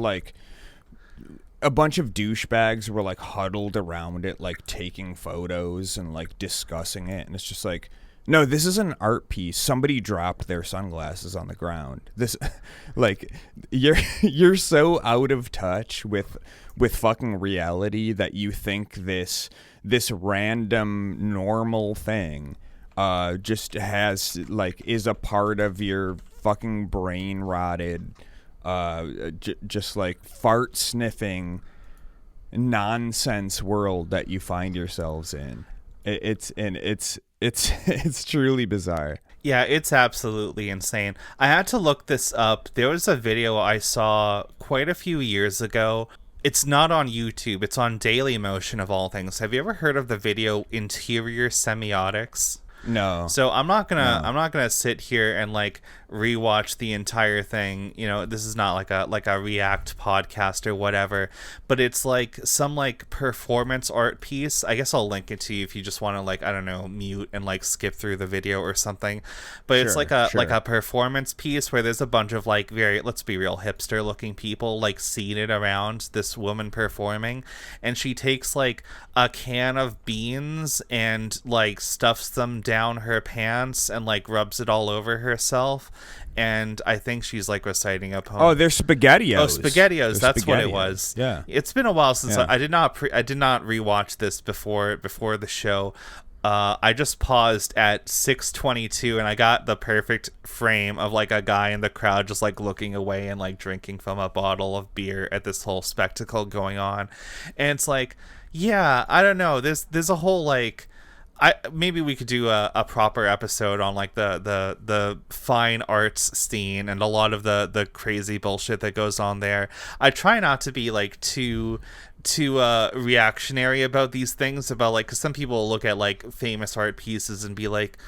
douchebags were like huddled around it, like taking photos and like discussing it. And it's just like, no, this is an art piece. Somebody dropped their sunglasses on the ground. This, like, you're so out of touch with fucking reality that you think this random normal thing just has like is a part of your fucking brain rotted just like fart sniffing nonsense world that you find yourselves in. It's truly bizarre. Yeah, it's absolutely insane. I had to look this up. There was a video I saw quite a few years ago. It's not on YouTube. It's on Dailymotion of all things. Have you ever heard of the video Interior Semiotics? No. So I'm not gonna sit here and like rewatch the entire thing. You know, this is not like a React podcast or whatever, but it's like some like performance art piece. I guess I'll link it to you if you just want to like, I don't know, mute and like skip through the video or something. But it's like a performance piece where there's a bunch of like very, let's be real, hipster looking people like seated around this woman performing, and she takes like a can of beans and like stuffs them down her pants and like rubs it all over herself, and I think she's like reciting a poem. Oh, they're SpaghettiOs. Oh, SpaghettiOs. That's what it was. Yeah, it's been a while since I did not rewatch this before the show. I just paused at 6:22 and I got the perfect frame of like a guy in the crowd just like looking away and like drinking from a bottle of beer at this whole spectacle going on. And it's like, yeah, I don't know. There's a whole like, maybe we could do a proper episode on like the fine arts scene and a lot of the crazy bullshit that goes on there. I try not to be like too reactionary about these things, about like, because some people look at like famous art pieces and be like,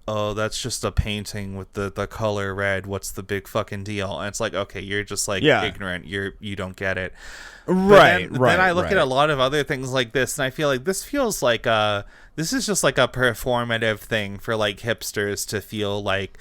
oh, that's just a painting with the color red. What's the big fucking deal? And it's like, okay, you're just like Yeah. ignorant. You don't get it. Right, right. Then I look right. at a lot of other things like this, and I feel like this feels like this is just like a performative thing for like hipsters to feel like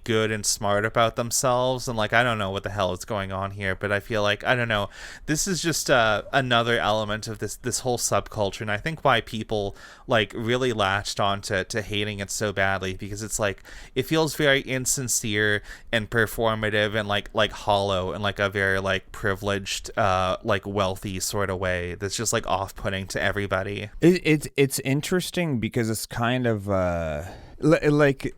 good and smart about themselves, and like I don't know what the hell is going on here, but I feel like I don't know. This is just another element of this whole subculture, and I think why people like really latched on to hating it so badly, because it's like it feels very insincere and performative and like hollow and like a very like privileged like wealthy sort of way that's just like off-putting to everybody. It's interesting because it's kind of like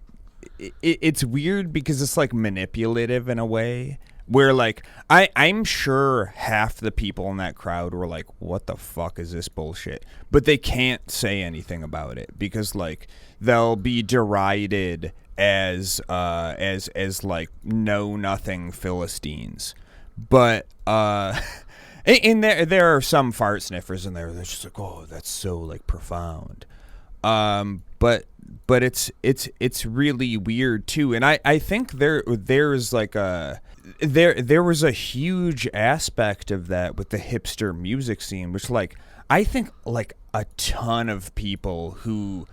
it's weird because it's like manipulative in a way where like I'm sure half the people in that crowd were like, what the fuck is this bullshit? But they can't say anything about it because like they'll be derided as like know nothing Philistines. But and there are some fart sniffers in there that's just like, oh, that's so like profound. But it's really weird too, and I think there's like there was a huge aspect of that with the hipster music scene, which like I think like a ton of people who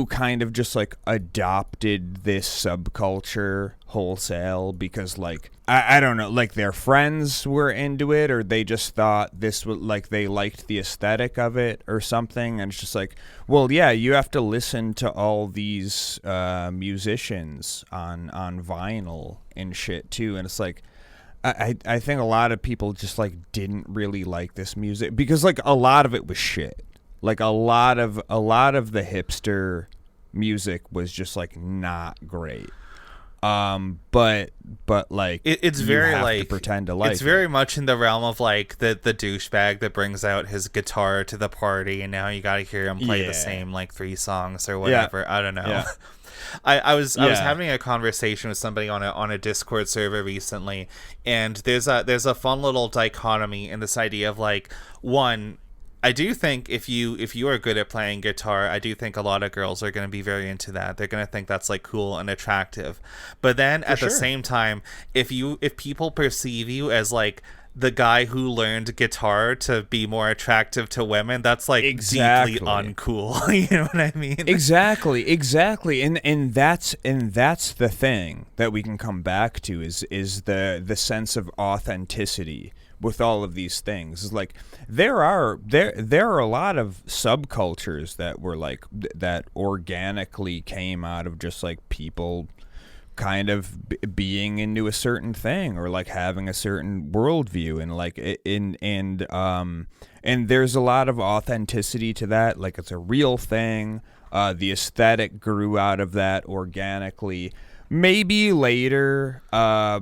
kind of just like adopted this subculture wholesale because like I don't know, like their friends were into it or they just thought this was like they liked the aesthetic of it or something, and it's just like, well, yeah, you have to listen to all these musicians on vinyl and shit too, and it's like I think a lot of people just like didn't really like this music because like a lot of it was shit. Like a lot of the hipster music was just like not great. But like it's you very have like to pretend to like it's very much in the realm of like the douchebag that brings out his guitar to the party and now you got to hear him play the same like 3 songs or whatever. Yeah. I don't know. Yeah. I was having a conversation with somebody on a Discord server recently, and there's a fun little dichotomy in this idea of like, one, I do think if you are good at playing guitar, I do think a lot of girls are going to be very into that. They're going to think that's like cool and attractive. But then at the same time, if people perceive you as like the guy who learned guitar to be more attractive to women, that's like deeply uncool. You know what I mean? Exactly. And that's the thing that we can come back to is the sense of authenticity with all of these things. Is like there are a lot of subcultures that were like that organically came out of just like people kind of being into a certain thing or like having a certain worldview, and like and there's a lot of authenticity to that. Like it's a real thing. The aesthetic grew out of that organically. Maybe later,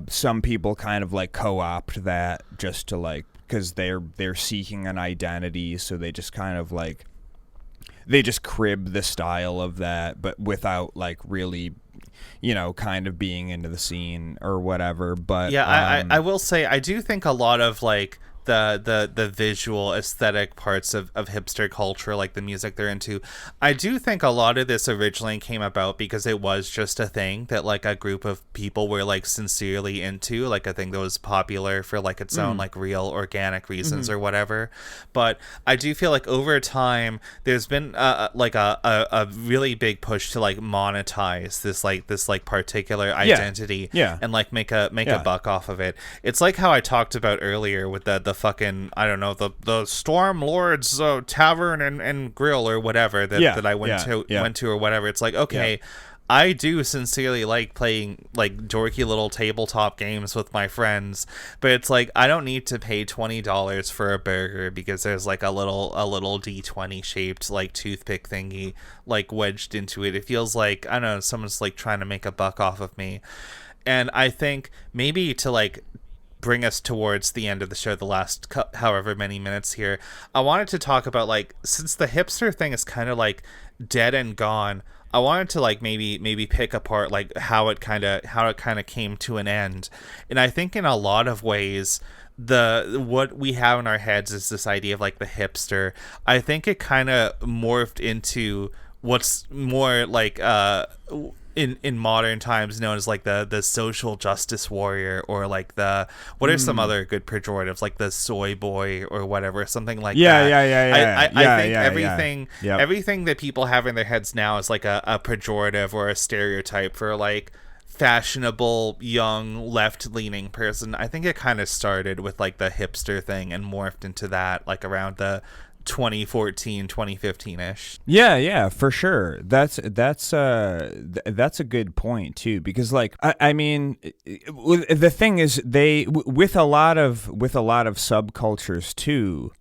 some people kind of like co-opt that just to like, because they're seeking an identity, so they just kind of like they just crib the style of that, but without like really, you know, kind of being into the scene or whatever. But yeah, I will say I do think a lot of like the visual aesthetic parts of hipster culture, like the music they're into, I do think a lot of this originally came about because it was just a thing that like a group of people were like sincerely into, like a thing that was popular for like its own like real organic reasons or whatever. But I do feel like over time there's been like a really big push to like monetize this particular identity and like make a buck off of it. It's like how I talked about earlier with the fucking, I don't know, the Storm Lord's tavern and grill or whatever that I went to or whatever. It's like, okay, I do sincerely like playing like dorky little tabletop games with my friends, but it's like I don't need to pay $20 for a burger because there's like a little D20 shaped like toothpick thingy like wedged into it. It feels like, I don't know, someone's like trying to make a buck off of me. And I think maybe to like bring us towards the end of the show, the last however many minutes here, I wanted to talk about like, since the hipster thing is kind of like dead and gone, I wanted to like maybe pick apart like how it kind of came to an end. And I think in a lot of ways what we have in our heads is this idea of like the hipster. I think it kind of morphed into what's more like in modern times known as like the social justice warrior, or like the what are some other good pejoratives, like the soy boy or whatever, something like that. I think everything that people have in their heads now is like a pejorative or a stereotype for like fashionable young left-leaning person. I think it kind of started with like the hipster thing and morphed into that like around the 2014 2015ish. Yeah, for sure. That's a good point too, because like I mean, the thing is, they with a lot of subcultures too,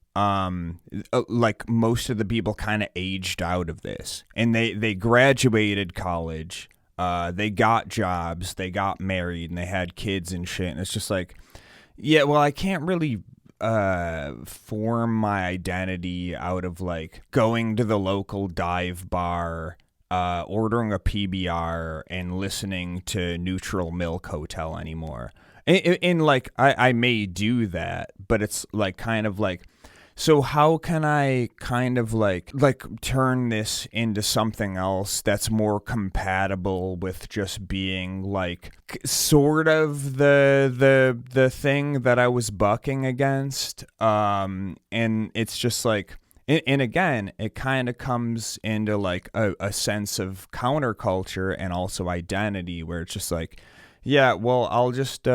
like most of the people kind of aged out of this, and they graduated college, they got jobs, they got married, and they had kids and shit, and it's just like, yeah, well, I can't really form my identity out of like going to the local dive bar, ordering a PBR, and listening to Neutral Milk Hotel anymore. And like I may do that, but it's like kind of like, so how can I kind of like turn this into something else that's more compatible with just being like sort of the thing that I was bucking against? And it's just like, and again, it kind of comes into like a sense of counterculture and also identity, where it's just like, yeah, well, I'll just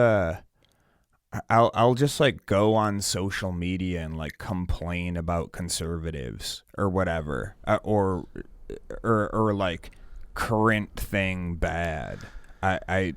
like go on social media and like complain about conservatives or whatever, or like current thing bad. I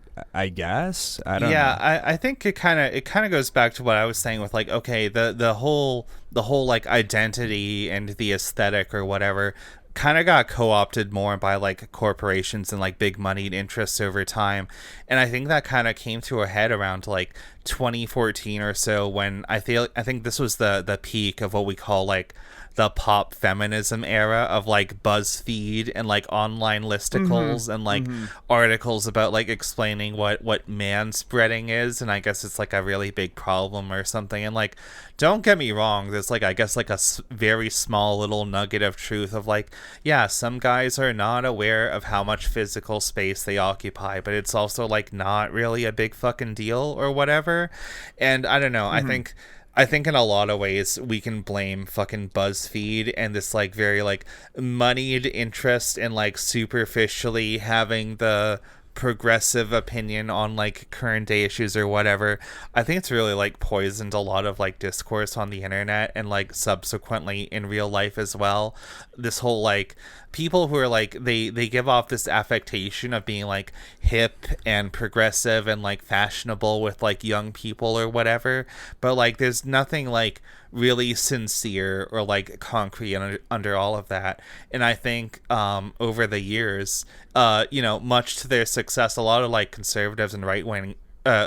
guess I don't know. I think it kind of goes back to what I was saying with like, okay, the whole like identity and the aesthetic or whatever kind of got co-opted more by like corporations and like big moneyed interests over time. And I think that kind of came to a head around like 2014 or so, when I think this was the peak of what we call like the pop feminism era of like BuzzFeed and like online listicles and like articles about like explaining what manspreading is, and I guess it's like a really big problem or something. And like, don't get me wrong, there's like, I guess like a very small little nugget of truth of like, yeah, some guys are not aware of how much physical space they occupy, but it's also like not really a big fucking deal or whatever. And I don't know, I think in a lot of ways we can blame fucking BuzzFeed and this like very like moneyed interest in like superficially having the progressive opinion on like current day issues or whatever. I think it's really like poisoned a lot of like discourse on the internet and like subsequently in real life as well. This whole like people who are like they give off this affectation of being like hip and progressive and like fashionable with like young people or whatever, but like there's nothing like really sincere or like concrete under all of that. And I think over the years, much to their success, a lot of like conservatives and right-wing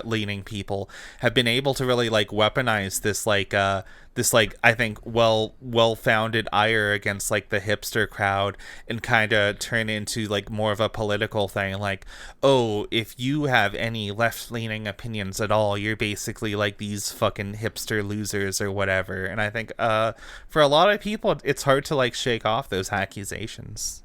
leaning people have been able to really like weaponize this I think well-founded ire against like the hipster crowd and kind of turn into like more of a political thing, like, oh, if you have any left-leaning opinions at all, you're basically like these fucking hipster losers or whatever. And I think for a lot of people it's hard to like shake off those accusations.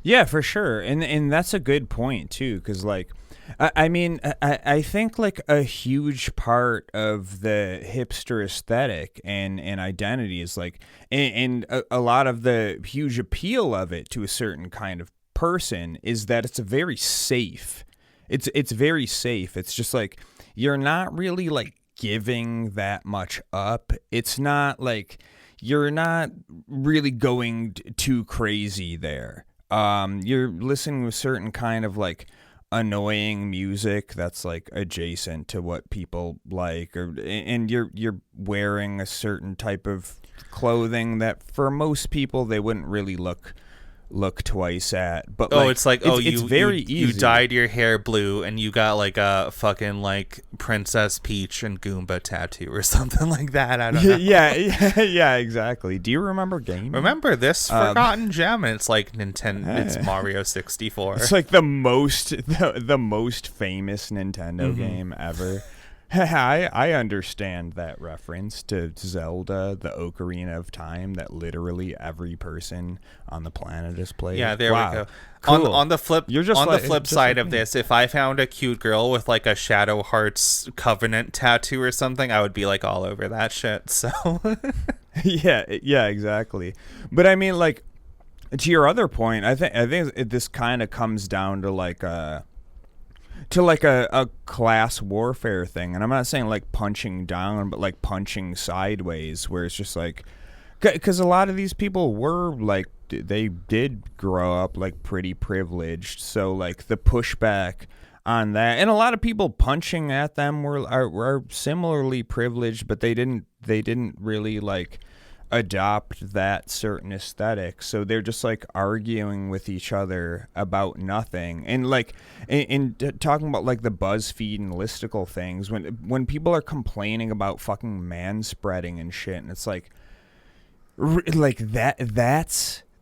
Yeah, for sure. And that's a good point too, because like I mean, I think like a huge part of the hipster aesthetic and identity is like, and a lot of the huge appeal of it to a certain kind of person is that it's very safe. It's very safe. It's just like, you're not really like giving that much up. It's not like you're not really going too crazy there. You're listening to a certain kind of like annoying music that's like adjacent to what people like, and you're wearing a certain type of clothing that for most people they wouldn't really look twice at. But like, it's like, it's very easy. You dyed your hair blue and you got like a fucking like Princess Peach and Goomba tattoo or something like that. I don't know. yeah, exactly. Do you remember gaming? Remember this forgotten gem? And it's like Nintendo. It's Mario 64. It's like the most famous Nintendo game ever. I understand that reference to Zelda, the Ocarina of Time, that literally every person on the planet has played. Yeah, there wow. we go. Cool. On the flip You're just on like, the flip just side like of me. this, if I found a cute girl with like a Shadow Hearts Covenant tattoo or something, I would be like all over that shit. So Yeah, exactly. But I mean, like, to your other point, I think this kind of comes down to like a class warfare thing, and I'm not saying like punching down, but like punching sideways, where it's just like, because a lot of these people were like, they did grow up like pretty privileged, so like the pushback on that, and a lot of people punching at them are similarly privileged, but they didn't really like adopt that certain aesthetic, so they're just like arguing with each other about nothing. And like in talking about like the BuzzFeed and listicle things, when people are complaining about fucking man spreading and shit, and it's like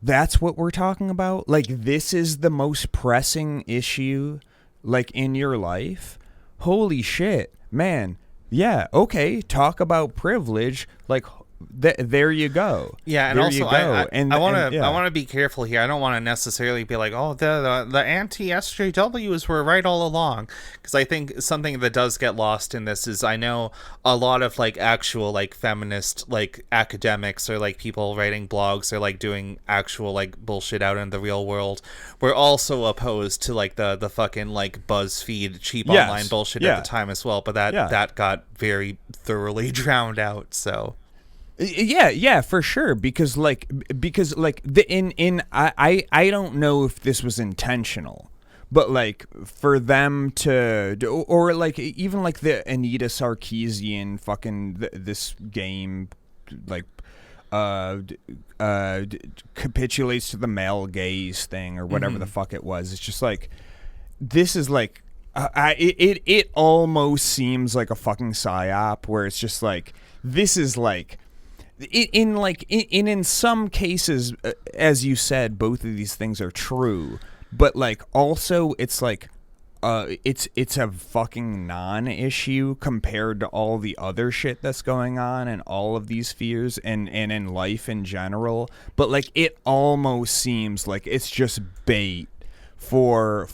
that's what we're talking about. Like, this is the most pressing issue like in your life. Holy shit, man. Yeah, okay, talk about privilege. Like, there you go. yeah, and there also you go. I want to be careful here. I don't want to necessarily be like, oh, the anti SJWs were right all along, because I think something that does get lost in this is I know a lot of like actual like feminist like academics or like people writing blogs or like doing actual like bullshit out in the real world were also opposed to like the fucking like BuzzFeed cheap online bullshit at the time as well, but that got very thoroughly drowned out. So yeah, for sure. Because I don't know if this was intentional, but like for them to, or like even like the Anita Sarkeesian fucking this game, like capitulates to the male gaze thing or whatever the fuck it was. It's just like, this is like, it almost seems like a fucking psyop, where it's just like, this is like, in some cases, as you said, both of these things are true, but like also it's like it's a fucking non-issue compared to all the other shit that's going on and all of these fears and in life in general. But like, it almost seems like it's just bait for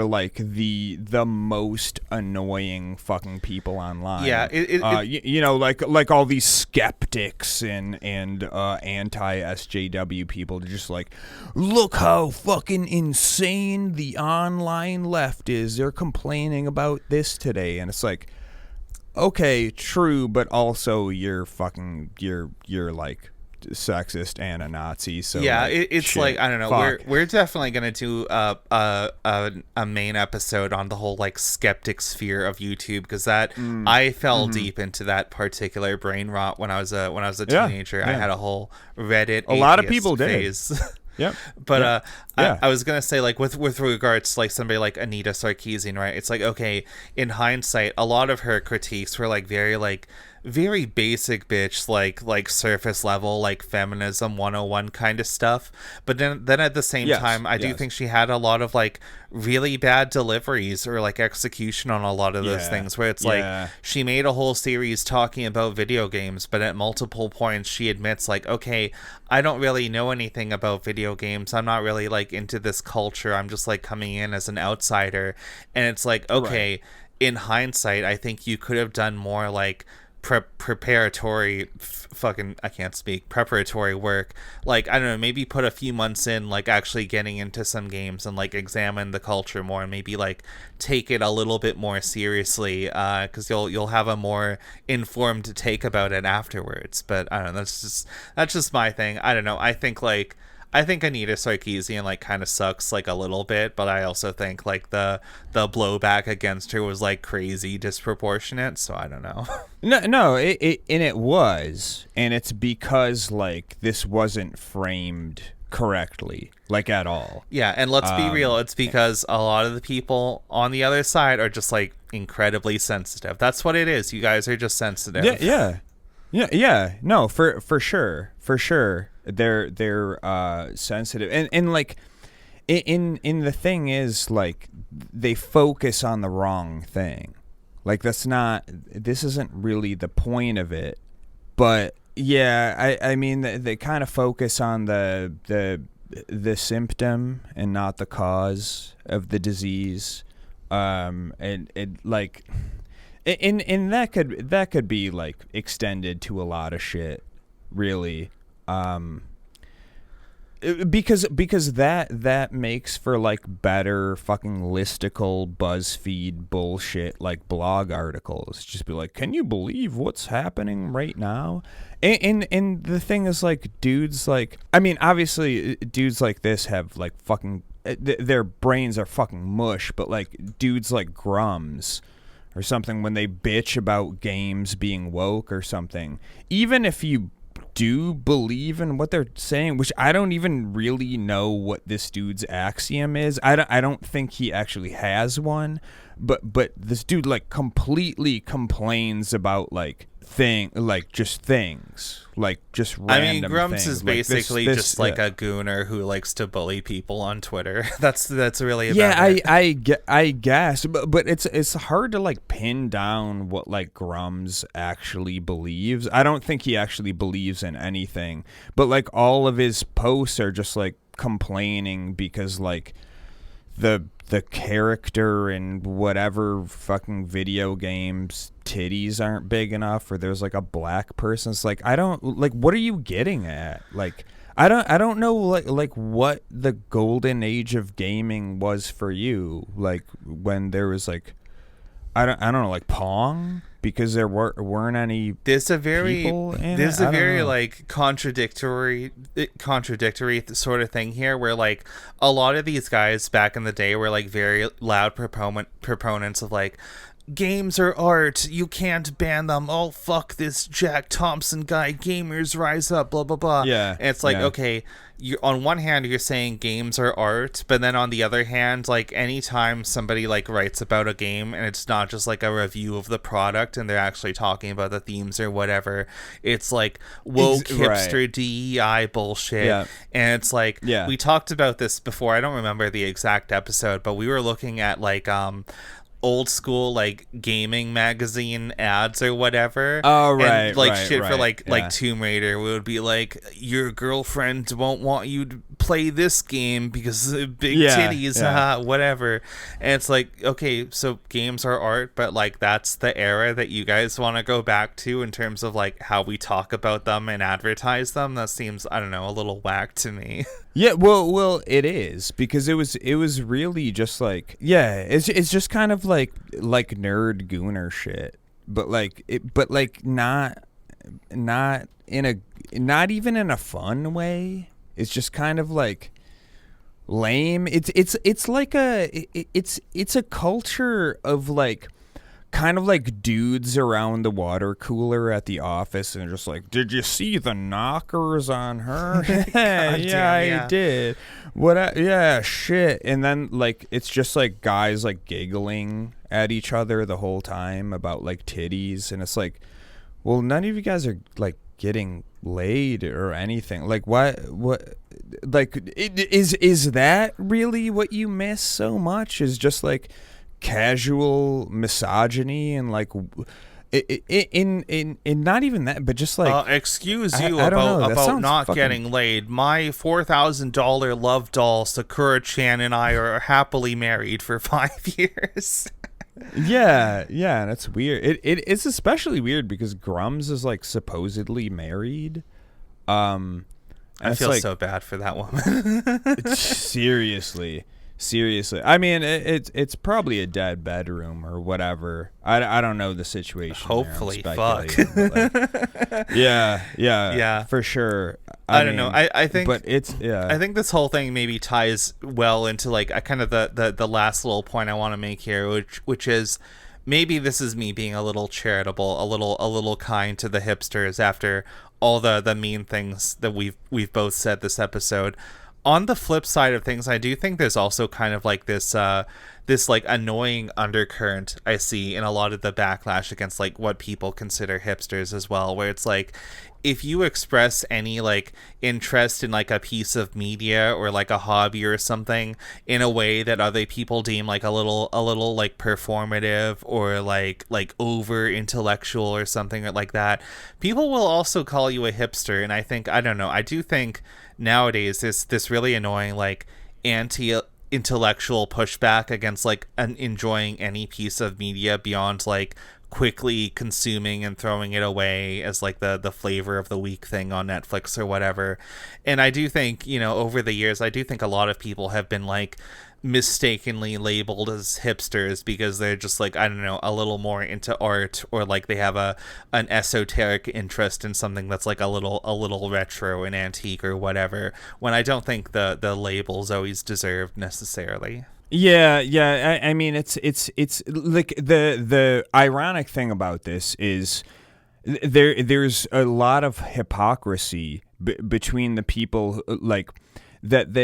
like the most annoying fucking people online. yeah, you know, like all these skeptics and anti SJW people, just like, look how fucking insane the online left is. They're complaining about this today, and it's like, okay, true, but also you're like sexist and a Nazi. So yeah, like, it's shit, like, I don't know. fuck. We're definitely gonna do a main episode on the whole like skeptic sphere of YouTube, because that I fell deep into that particular brain rot when I was a teenager. I had a whole Reddit. A lot of atheist people phase. did. Yep. But I was gonna say, like, with regards to like somebody like Anita Sarkeesian, right? It's like, okay, in hindsight, a lot of her critiques were like very basic bitch, like surface level, like feminism 101 kind of stuff. But then at the same time, I do think she had a lot of like really bad deliveries or like execution on a lot of those things, where it's like, she made a whole series talking about video games, but at multiple points she admits like, okay, I don't really know anything about video games. I'm not really like into this culture. I'm just like coming in as an outsider. And it's like, okay, in hindsight, I think you could have done more like preparatory work. Like, I don't know, maybe put a few months in like actually getting into some games and like examine the culture more, and maybe like take it a little bit more seriously, because you'll have a more informed take about it afterwards. But I don't know, that's just my thing. I don't know, I think Anita Sarkeesian like kind of sucks like a little bit, but I also think like the blowback against her was like crazy disproportionate. So I don't know. No, it was, and it's because like this wasn't framed correctly, like, at all. Yeah, and let's be real, it's because a lot of the people on the other side are just like incredibly sensitive. That's what it is. You guys are just sensitive. Yeah. No, for sure. They're sensitive, and like in the thing is, like, they focus on the wrong thing. Like this isn't really the point of it. But yeah, I mean they kind of focus on the symptom and not the cause of the disease. And like, and that could be like extended to a lot of shit, really. Because that makes for like better fucking listicle BuzzFeed bullshit, like blog articles. Just be like, can you believe what's happening right now? And the thing is, like, dudes like, I mean, obviously dudes like this have like fucking their brains are fucking mush, but like dudes like Grums or something, when they bitch about games being woke or something, even if you do believe in what they're saying, which I don't even really know what this dude's axiom is. I don't think he actually has one, but this dude like completely complains about like just things, like just random. I mean, Grumps things. is Like basically this, just like a gooner who likes to bully people on Twitter. That's really about yeah, it. I guess, but it's hard to like pin down what like Grums actually believes. I don't think he actually believes in anything, but like all of his posts are just like complaining because like the character in whatever fucking video games titties aren't big enough, or there's like a black person. It's like, I don't like, what are you getting at? Like, I don't know like what the golden age of gaming was for you, like when there was like, I don't know, like Pong, because there weren't any There's a very people in it? like contradictory sort of thing here, where like a lot of these guys back in the day were like very loud proponents of like, games are art, you can't ban them, oh fuck this Jack Thompson guy, gamers rise up, blah blah blah. Yeah, and it's like, yeah. okay, you on one hand you're saying games are art, but then on the other hand, like anytime somebody like writes about a game and it's not just like a review of the product and they're actually talking about the themes or whatever, it's like woke hipster DEI bullshit. Yeah. And it's like, Yeah. we talked about this before, I don't remember the exact episode, but we were looking at like old school like gaming magazine ads or whatever. Oh, right, and like right, shit right. for like Yeah. like Tomb Raider would be like, your girlfriend won't want you to play this game because of big titties, whatever. And it's like, okay, so games are art, but like that's the era that you guys want to go back to in terms of like how we talk about them and advertise them. That seems, I don't know, a little whack to me. Yeah, well, it is, because it was really just like, yeah, it's just kind of like nerd gooner shit, but not even in a fun way. It's just kind of like lame. It's like it's a culture of like, kind of like dudes around the water cooler at the office and just like, did you see the knockers on her? I did. Yeah, shit. And then like, it's just like guys like giggling at each other the whole time about like titties, and it's like, well, none of you guys are like getting laid or anything. Like, what like, is that really what you miss so much? Is just like casual misogyny and like in not even that, but just like, excuse you, I don't know. about not fucking getting laid. My $4,000 love doll Sakura-chan and I are happily married for 5 years. yeah, and it's weird. It's especially weird because Grums is like supposedly married. I feel like, so bad for that woman. Seriously. I mean, it's probably a dead bedroom or whatever. I don't know the situation. Hopefully, fuck. Like, yeah, for sure. I don't know. I think, but it's, yeah. I think this whole thing maybe ties well into like a kind of the last little point I want to make here, which is, maybe this is me being a little charitable, a little kind to the hipsters after all the mean things that we've both said this episode. On the flip side of things, I do think there's also kind of like this like annoying undercurrent I see in a lot of the backlash against like what people consider hipsters as well, where it's like, if you express any like interest in like a piece of media or like a hobby or something in a way that other people deem like a little like performative or like over intellectual or something like that, people will also call you a hipster. And I don't know, I do think nowadays this really annoying like anti intellectual pushback against like enjoying any piece of media beyond like quickly consuming and throwing it away as like the flavor of the week thing on Netflix or whatever. And I do think, over the years, I do think a lot of people have been like mistakenly labeled as hipsters because they're just like, I don't know, a little more into art, or like they have an esoteric interest in something that's like a little retro and antique or whatever, when I don't think the label's always deserved necessarily. Yeah. I mean, it's like the ironic thing about this is there's a lot of hypocrisy between the people like that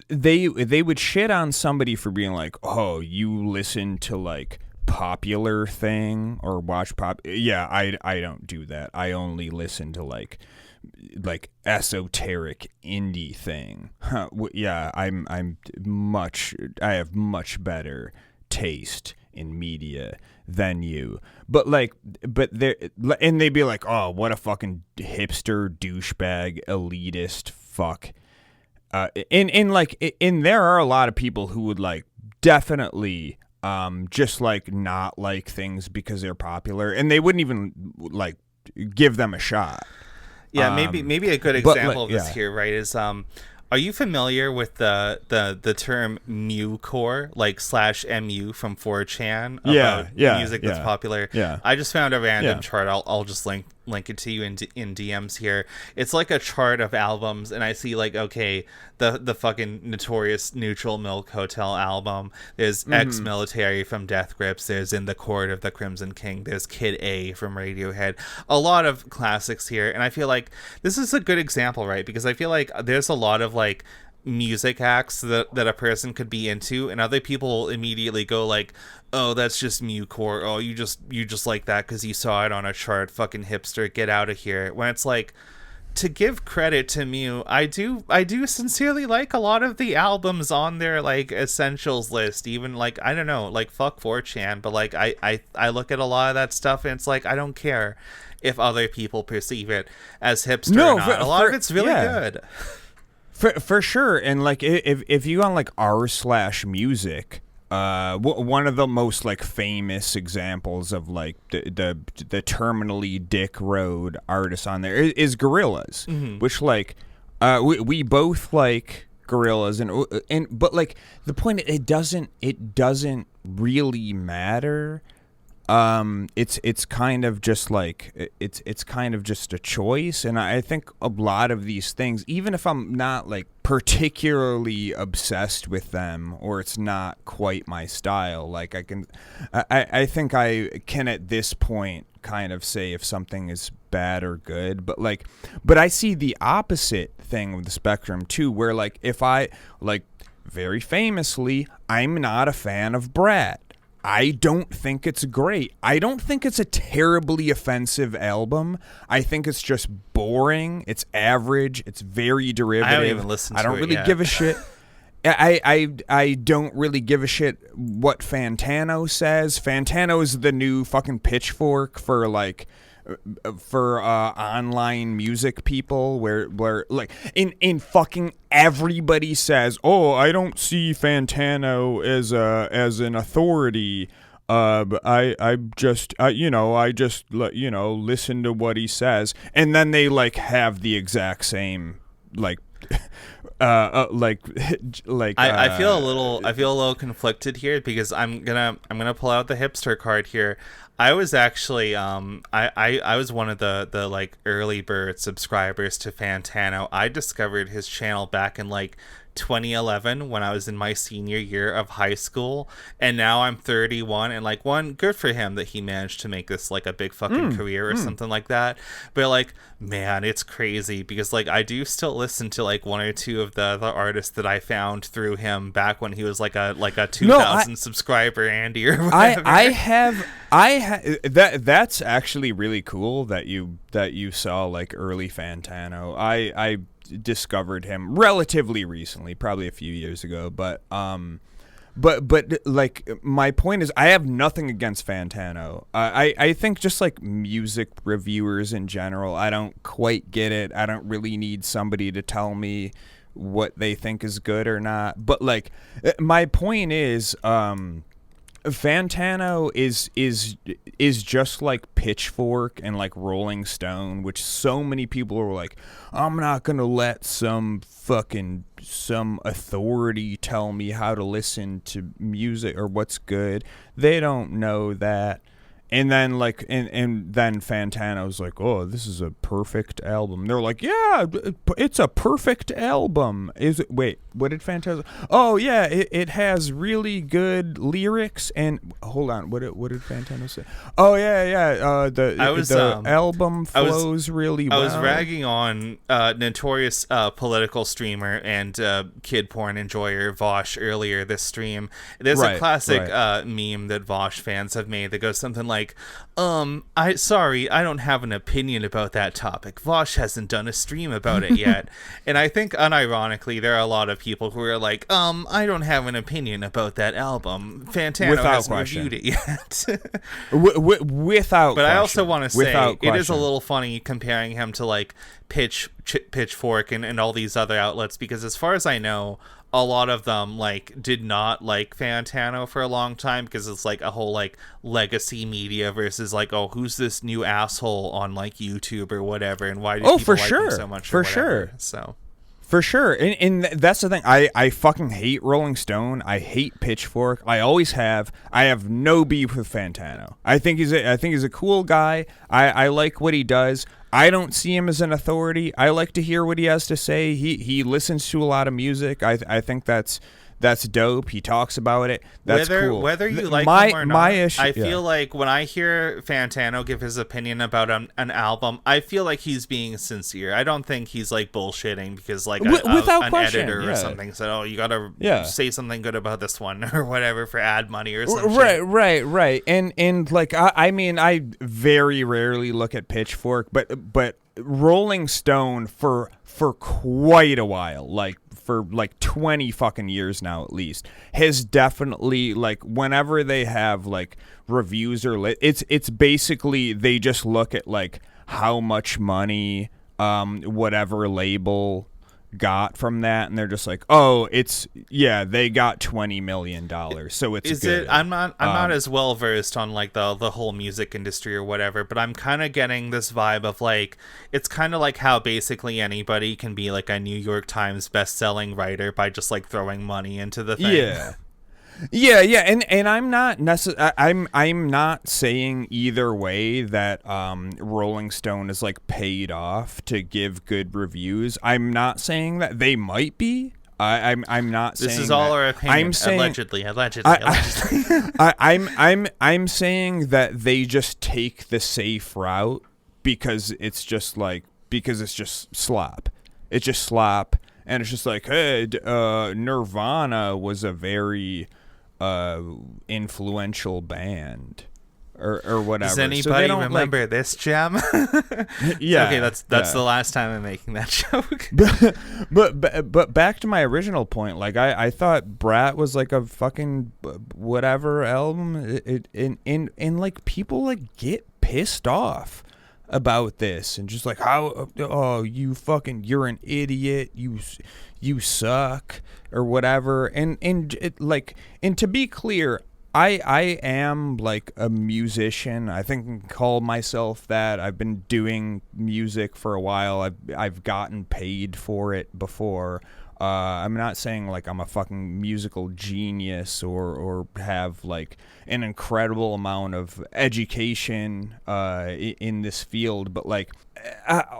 they would shit on somebody for being like, oh, you listen to like popular thing or watch pop. Yeah, I don't do that. I only listen to like esoteric indie thing. Yeah, I have much better taste in media than you. But they'd be like, oh, what a fucking hipster douchebag elitist fuck. And there are a lot of people who would like definitely just like not like things because they're popular, and they wouldn't even like give them a shot. Yeah, maybe a good example of this here, right, is are you familiar with the term mucore, like /mu from 4chan about music that's popular? Yeah. I just found a random chart. I'll just link it to you in DMs here. It's like a chart of albums, and I see like, okay, the fucking notorious Neutral Milk Hotel album. There's Ex-Military from Death Grips. There's In the Court of the Crimson King. There's Kid A from Radiohead. A lot of classics here, and I feel like this is a good example, right? Because I feel like there's a lot of like music acts that a person could be into, and other people immediately go like, oh, that's just mucore. Oh, you just like that because you saw it on a chart. Fucking hipster, get out of here. When it's like, to give credit to Mew, I do sincerely like a lot of the albums on their like essentials list. Even like, I don't know, like fuck 4chan, but like I look at a lot of that stuff and it's like, I don't care if other people perceive it as hipster or not. A lot of it's really good. For sure. And like if you on like r/music, one of the most like famous examples of like the terminally dick road artists on there is Gorillaz, which like we both like Gorillaz, and but like the point, it doesn't really matter. It's kind of just like it's kind of just a choice, and I think a lot of these things, even if I'm not like particularly obsessed with them, or it's not quite my style, like I think I can at this point kind of say if something is bad or good, but I see the opposite thing of the spectrum too, where like if I like, very famously, I'm not a fan of Brat. I don't think it's great. I don't think it's a terribly offensive album. I think it's just boring. It's average. It's very derivative. I haven't even listened to it. I don't really yet. give a shit. I don't really give a shit what Fantano says. Fantano's the new fucking Pitchfork for like online music people, where like in fucking everybody says, oh, I don't see Fantano as an authority. I just listen to what he says, and then they like have the exact same like I feel a little conflicted here, because I'm gonna pull out the hipster card here. I was actually I was one of the like early bird subscribers to Fantano. I discovered his channel back in like 2011 when I was in my senior year of high school, and now I'm 31, and like, one, good for him that he managed to make this like a big fucking career or something like that. But like, man, it's crazy because like I do still listen to like one or two of the artists that I found through him back when he was like a 2,000 subscriber Andy or whatever. That's actually really cool that you saw like early Fantano. I discovered him relatively recently, probably a few years ago, but like my point is I have nothing against Fantano. I think just like music reviewers in general, I don't quite get it. I don't really need somebody to tell me what they think is good or not. But like my point is Fantano is just like Pitchfork and like Rolling Stone, which so many people are like, I'm not gonna let some authority tell me how to listen to music or what's good. They don't know that. And then like and then Fantano's like, oh, this is a perfect album. They're like, yeah, it's a perfect album. Is it? Wait, what did Fantano? Oh yeah, it has really good lyrics. And hold on, what did Fantano say? Oh yeah. The album flows really well. I was ragging on notorious political streamer and kid porn enjoyer Vosh earlier this stream. There's a classic meme that Vosh fans have made that goes something like, I don't have an opinion about that topic. Vosh hasn't done a stream about it yet. And I think unironically there are a lot of people who are like, I don't have an opinion about that album. Fantano hasn't reviewed it yet. Without But question. I also want to say it is a question. little funny comparing him to like Pitchfork and all these other outlets, because as far as I know, a lot of them like did not like Fantano for a long time because it's like a whole like legacy media versus like, oh, who's this new asshole on like YouTube or whatever, and why do people like him so much? For sure. So for sure. And that's the thing. I fucking hate Rolling Stone. I hate Pitchfork. I always have. I have no beef with Fantano. I think he's a cool guy. I like what he does. I don't see him as an authority. I like to hear what he has to say. He listens to a lot of music. I think that's dope. He talks about it. That's cool. Whether you like him or not, my issue, I feel like when I hear Fantano give his opinion about an album, I feel like he's being sincere. I don't think he's like bullshitting because like an editor or something said, oh, you gotta say something good about this one or whatever for ad money or something. Right. And like I mean, I very rarely look at Pitchfork, but Rolling Stone for quite a while, like for like 20 fucking years now at least, has definitely, like, whenever they have like reviews or it's basically they just look at like how much money whatever label got from that, and they're just like, oh, they got $20 million, so it's good. I'm not as well versed on like the whole music industry or whatever, but I'm kind of getting this vibe of like, it's kind of like how basically anybody can be like a New York Times best-selling writer by just like throwing money into the thing. Yeah, and I'm not I'm not saying either way that Rolling Stone is like paid off to give good reviews. I'm not saying that. They might be. I'm not saying this is all our opinion. I'm saying allegedly. I'm saying that they just take the safe route because it's just slop. It's just slop, and it's just like, hey, Nirvana was a very influential band or whatever. Does anybody remember this gem? Yeah. Okay, that's the last time I'm making that joke. but back to my original point, like I thought Brat was like a fucking whatever album. And like people like get pissed off about this and just like, how, oh, you're an idiot, you suck or whatever, and to be clear, I am like a musician. I think I can call myself that. I've been doing music for a while. I've gotten paid for it before. I'm not saying like I'm a fucking musical genius or have like an incredible amount of education in this field, but like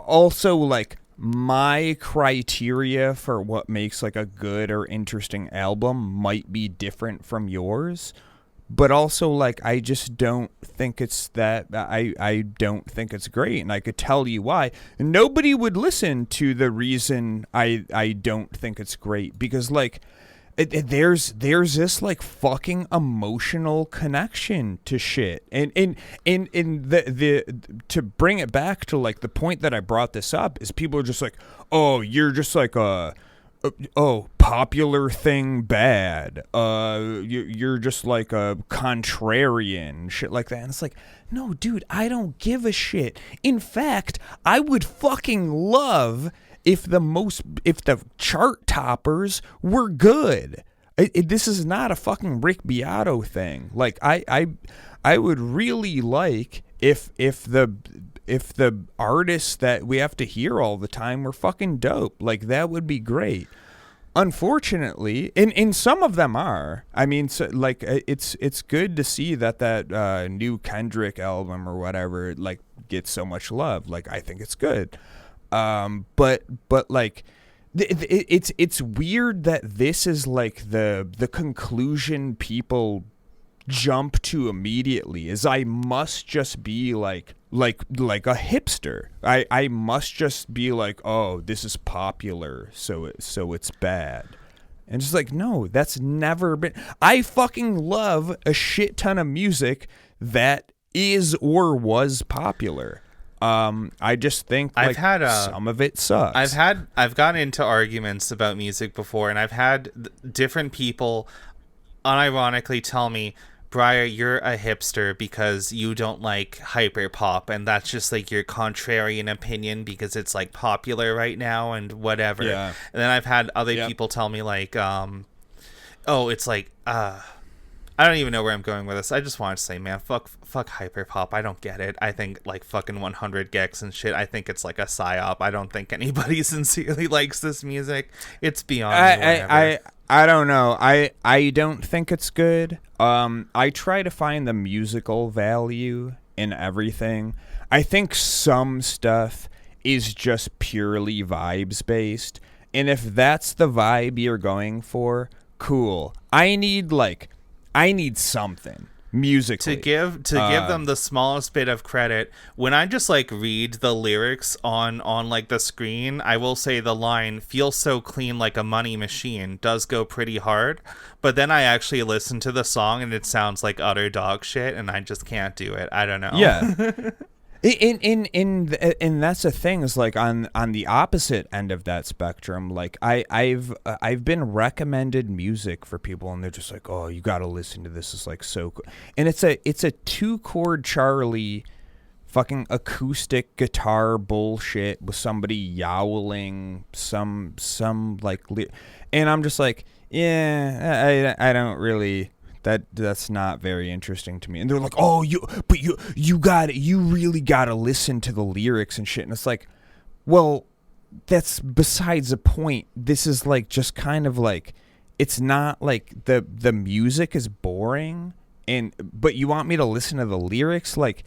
also like my criteria for what makes like a good or interesting album might be different from yours, but also like I just don't think it's that I don't think it's great, and I could tell you why. Nobody would listen to the reason I don't think it's great, because like there's this like fucking emotional connection to shit, and the to bring it back to like the point that I brought this up is people are just like, oh, you're just like oh, popular thing bad, you're just like a contrarian, shit like that. And it's like, no dude, I don't give a shit. In fact, I would fucking love if the chart toppers were good. This is not a fucking Rick Beato thing. Like I would really like if the artists that we have to hear all the time were fucking dope. Like that would be great. Unfortunately, and some of them are. I mean, so, like it's good to see that new Kendrick album or whatever like gets so much love. Like I think it's good. But like it's weird that this is like the conclusion people jump to immediately is I must just be like a hipster. I must just be like, oh, this is popular, so it's bad. And just like, no, that's never been. I fucking love a shit ton of music that is or was popular. I just think like some of it sucks. I've gotten into arguments about music before, and I've had different people unironically tell me, Briar, you're a hipster because you don't like hyper pop, and that's just like your contrarian opinion because it's like popular right now and whatever. Yeah. And then I've had other people tell me like, oh, it's like, I don't even know where I'm going with this. I just wanted to say, man, fuck hyperpop. I don't get it. I think like fucking 100 gex and shit. I think it's like a psyop. I don't think anybody sincerely likes this music. It's beyond. I don't know. I don't think it's good. I try to find the musical value in everything. I think some stuff is just purely vibes based, and if that's the vibe you're going for, cool. I need something musically to give them the smallest bit of credit. When I just like read the lyrics on like the screen, I will say the line "feels so clean like a money machine" does go pretty hard, but then I actually listen to the song and it sounds like utter dog shit, and I just can't do it. I don't know. Yeah. And that's the thing is like on the opposite end of that spectrum, like I've been recommended music for people and they're just like, oh, you got to listen to this. It's like so cool. And it's a 2-chord Charlie fucking acoustic guitar bullshit with somebody yowling some like, and I'm just like, yeah, I don't really. That's not very interesting to me. And they're like, oh, you really got to listen to the lyrics and shit. And it's like, well, that's besides the point. This is like just kind of like, it's not like the music is boring, but you want me to listen to the lyrics? Like,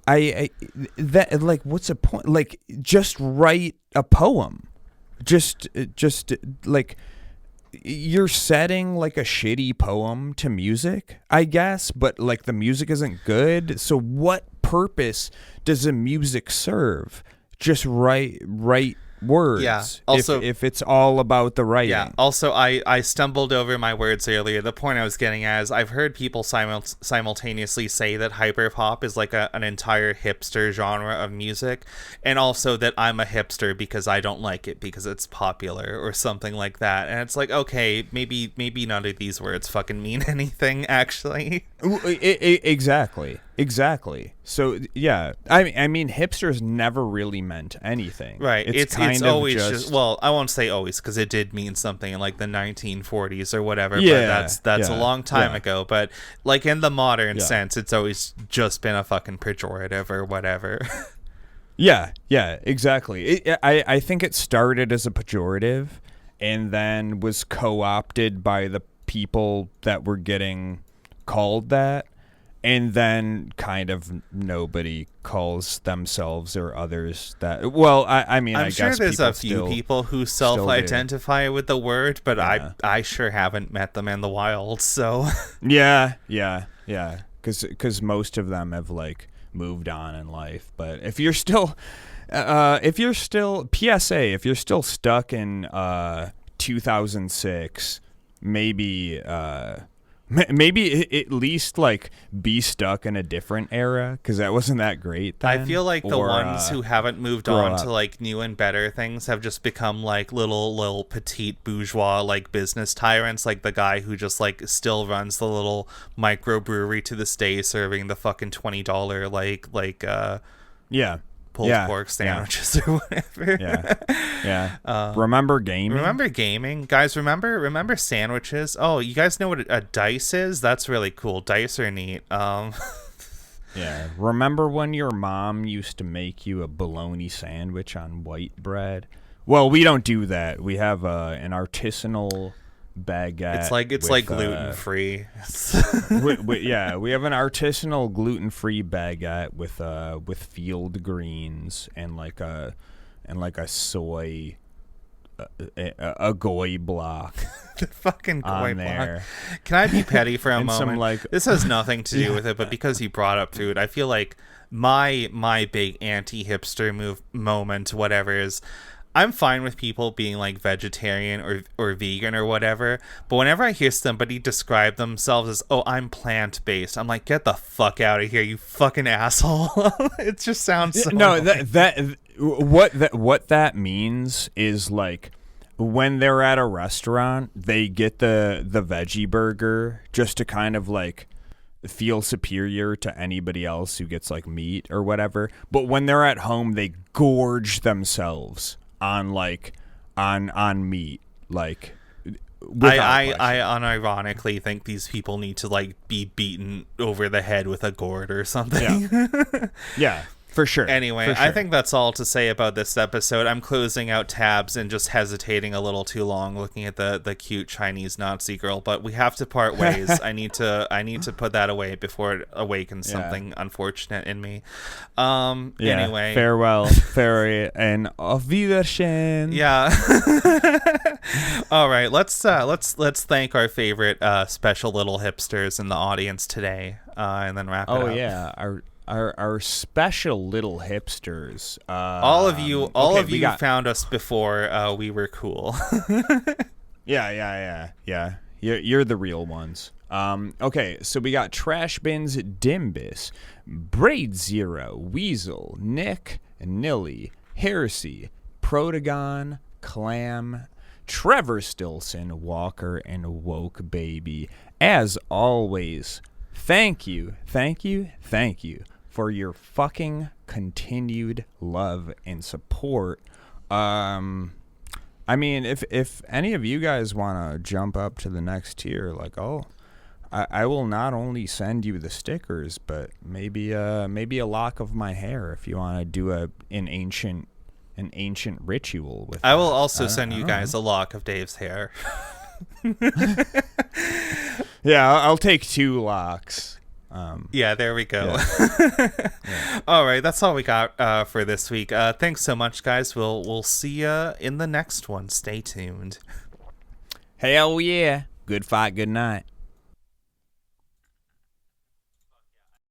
that like, what's the point? Like, just write a poem. Just like, you're setting like a shitty poem to music, I guess, but like the music isn't good. So what purpose does the music serve? Just write words. Yeah. Also, if it's all about the writing. Yeah. Also, I stumbled over my words earlier. The point I was getting at is I've heard people simultaneously say that hyperpop is like an entire hipster genre of music, and also that I'm a hipster because I don't like it because it's popular or something like that. And it's like, okay, maybe none of these words fucking mean anything actually. Exactly. So yeah, I mean, hipsters never really meant anything. Right. It's always just, well, I won't say always because it did mean something in like the 1940s or whatever. Yeah. But that's a long time ago. But like in the modern sense, it's always just been a fucking pejorative or whatever. Yeah. Exactly. I think it started as a pejorative and then was co-opted by the people that were getting called that. and then kind of nobody calls themselves or others that. Well, I mean, I'm I sure guess there's people a few still, people who still do. self-identify with the word, but Yeah. I sure haven't met them in the wild. So Yeah. Because most of them have like moved on in life. But if you're still, PSA, if you're still stuck in 2006, maybe at least like be stuck in a different era, because that wasn't that great then. I feel like the ones who haven't moved on up. to like new and better things have just become like little petite bourgeois like business tyrants, like the guy who just like still runs the little microbrewery to this day, serving the fucking $20 Yeah. pulled pork sandwiches or whatever. Yeah. Remember gaming? Remember gaming? Guys, remember sandwiches? Oh, you guys know what a dice is? That's really cool. Dice are neat. Yeah. Remember when your mom used to make you a bologna sandwich on white bread? Well, we don't do that. We have an artisanal baguette. It's like gluten free. Yeah, we have an artisanal gluten free baguette with field greens and like a soy a goy block. The fucking goy block. There. Can I be petty for a And some, moment? like- This has nothing to do with it, but because you brought up food, I feel like my big anti-hipster moment, whatever, is I'm fine with people being like vegetarian or vegan or whatever, but whenever I hear somebody describe themselves as, oh, I'm plant-based, I'm like, get the fuck out of here, you fucking asshole. It just sounds so No, what that means is like when they're at a restaurant, they get the veggie burger just to kind of like feel superior to anybody else who gets like meat or whatever. But when they're at home, they gorge themselves on like on meat. Like I unironically think these people need to like be beaten over the head with a gourd or something. Yeah. For sure. Anyway, For sure. I think that's all to say about this episode. I'm closing out tabs and just hesitating a little too long looking at the cute Chinese Nazi girl, but we have to part ways. I need to put that away before it awakens something unfortunate in me. Anyway. Farewell, fairy, and auf Wiedersehen. Yeah. All right, let's thank our favorite special little hipsters in the audience today, and then wrap it up. Oh yeah, our special little hipsters. All of you found us before we were cool. Yeah. You're the real ones. Okay, so we got Trash Bins, Dimbus, Braid Zero, Weasel, Nick, Nilly, Heresy, Protagon, Clam, Trevor Stilson, Walker, and Woke Baby. As always, thank you for your fucking continued love and support. I mean, if any of you guys want to jump up to the next tier, like, I will not only send you the stickers, but maybe a lock of my hair if you want to do an ancient ritual with. I will also send you guys a lock of Dave's hair. Yeah, I'll take 2 locks. Yeah, there we go. Yeah. All right, that's all we got for this week. Thanks so much, guys. We'll see you in the next one. Stay tuned. Hell yeah. Good fight, good night.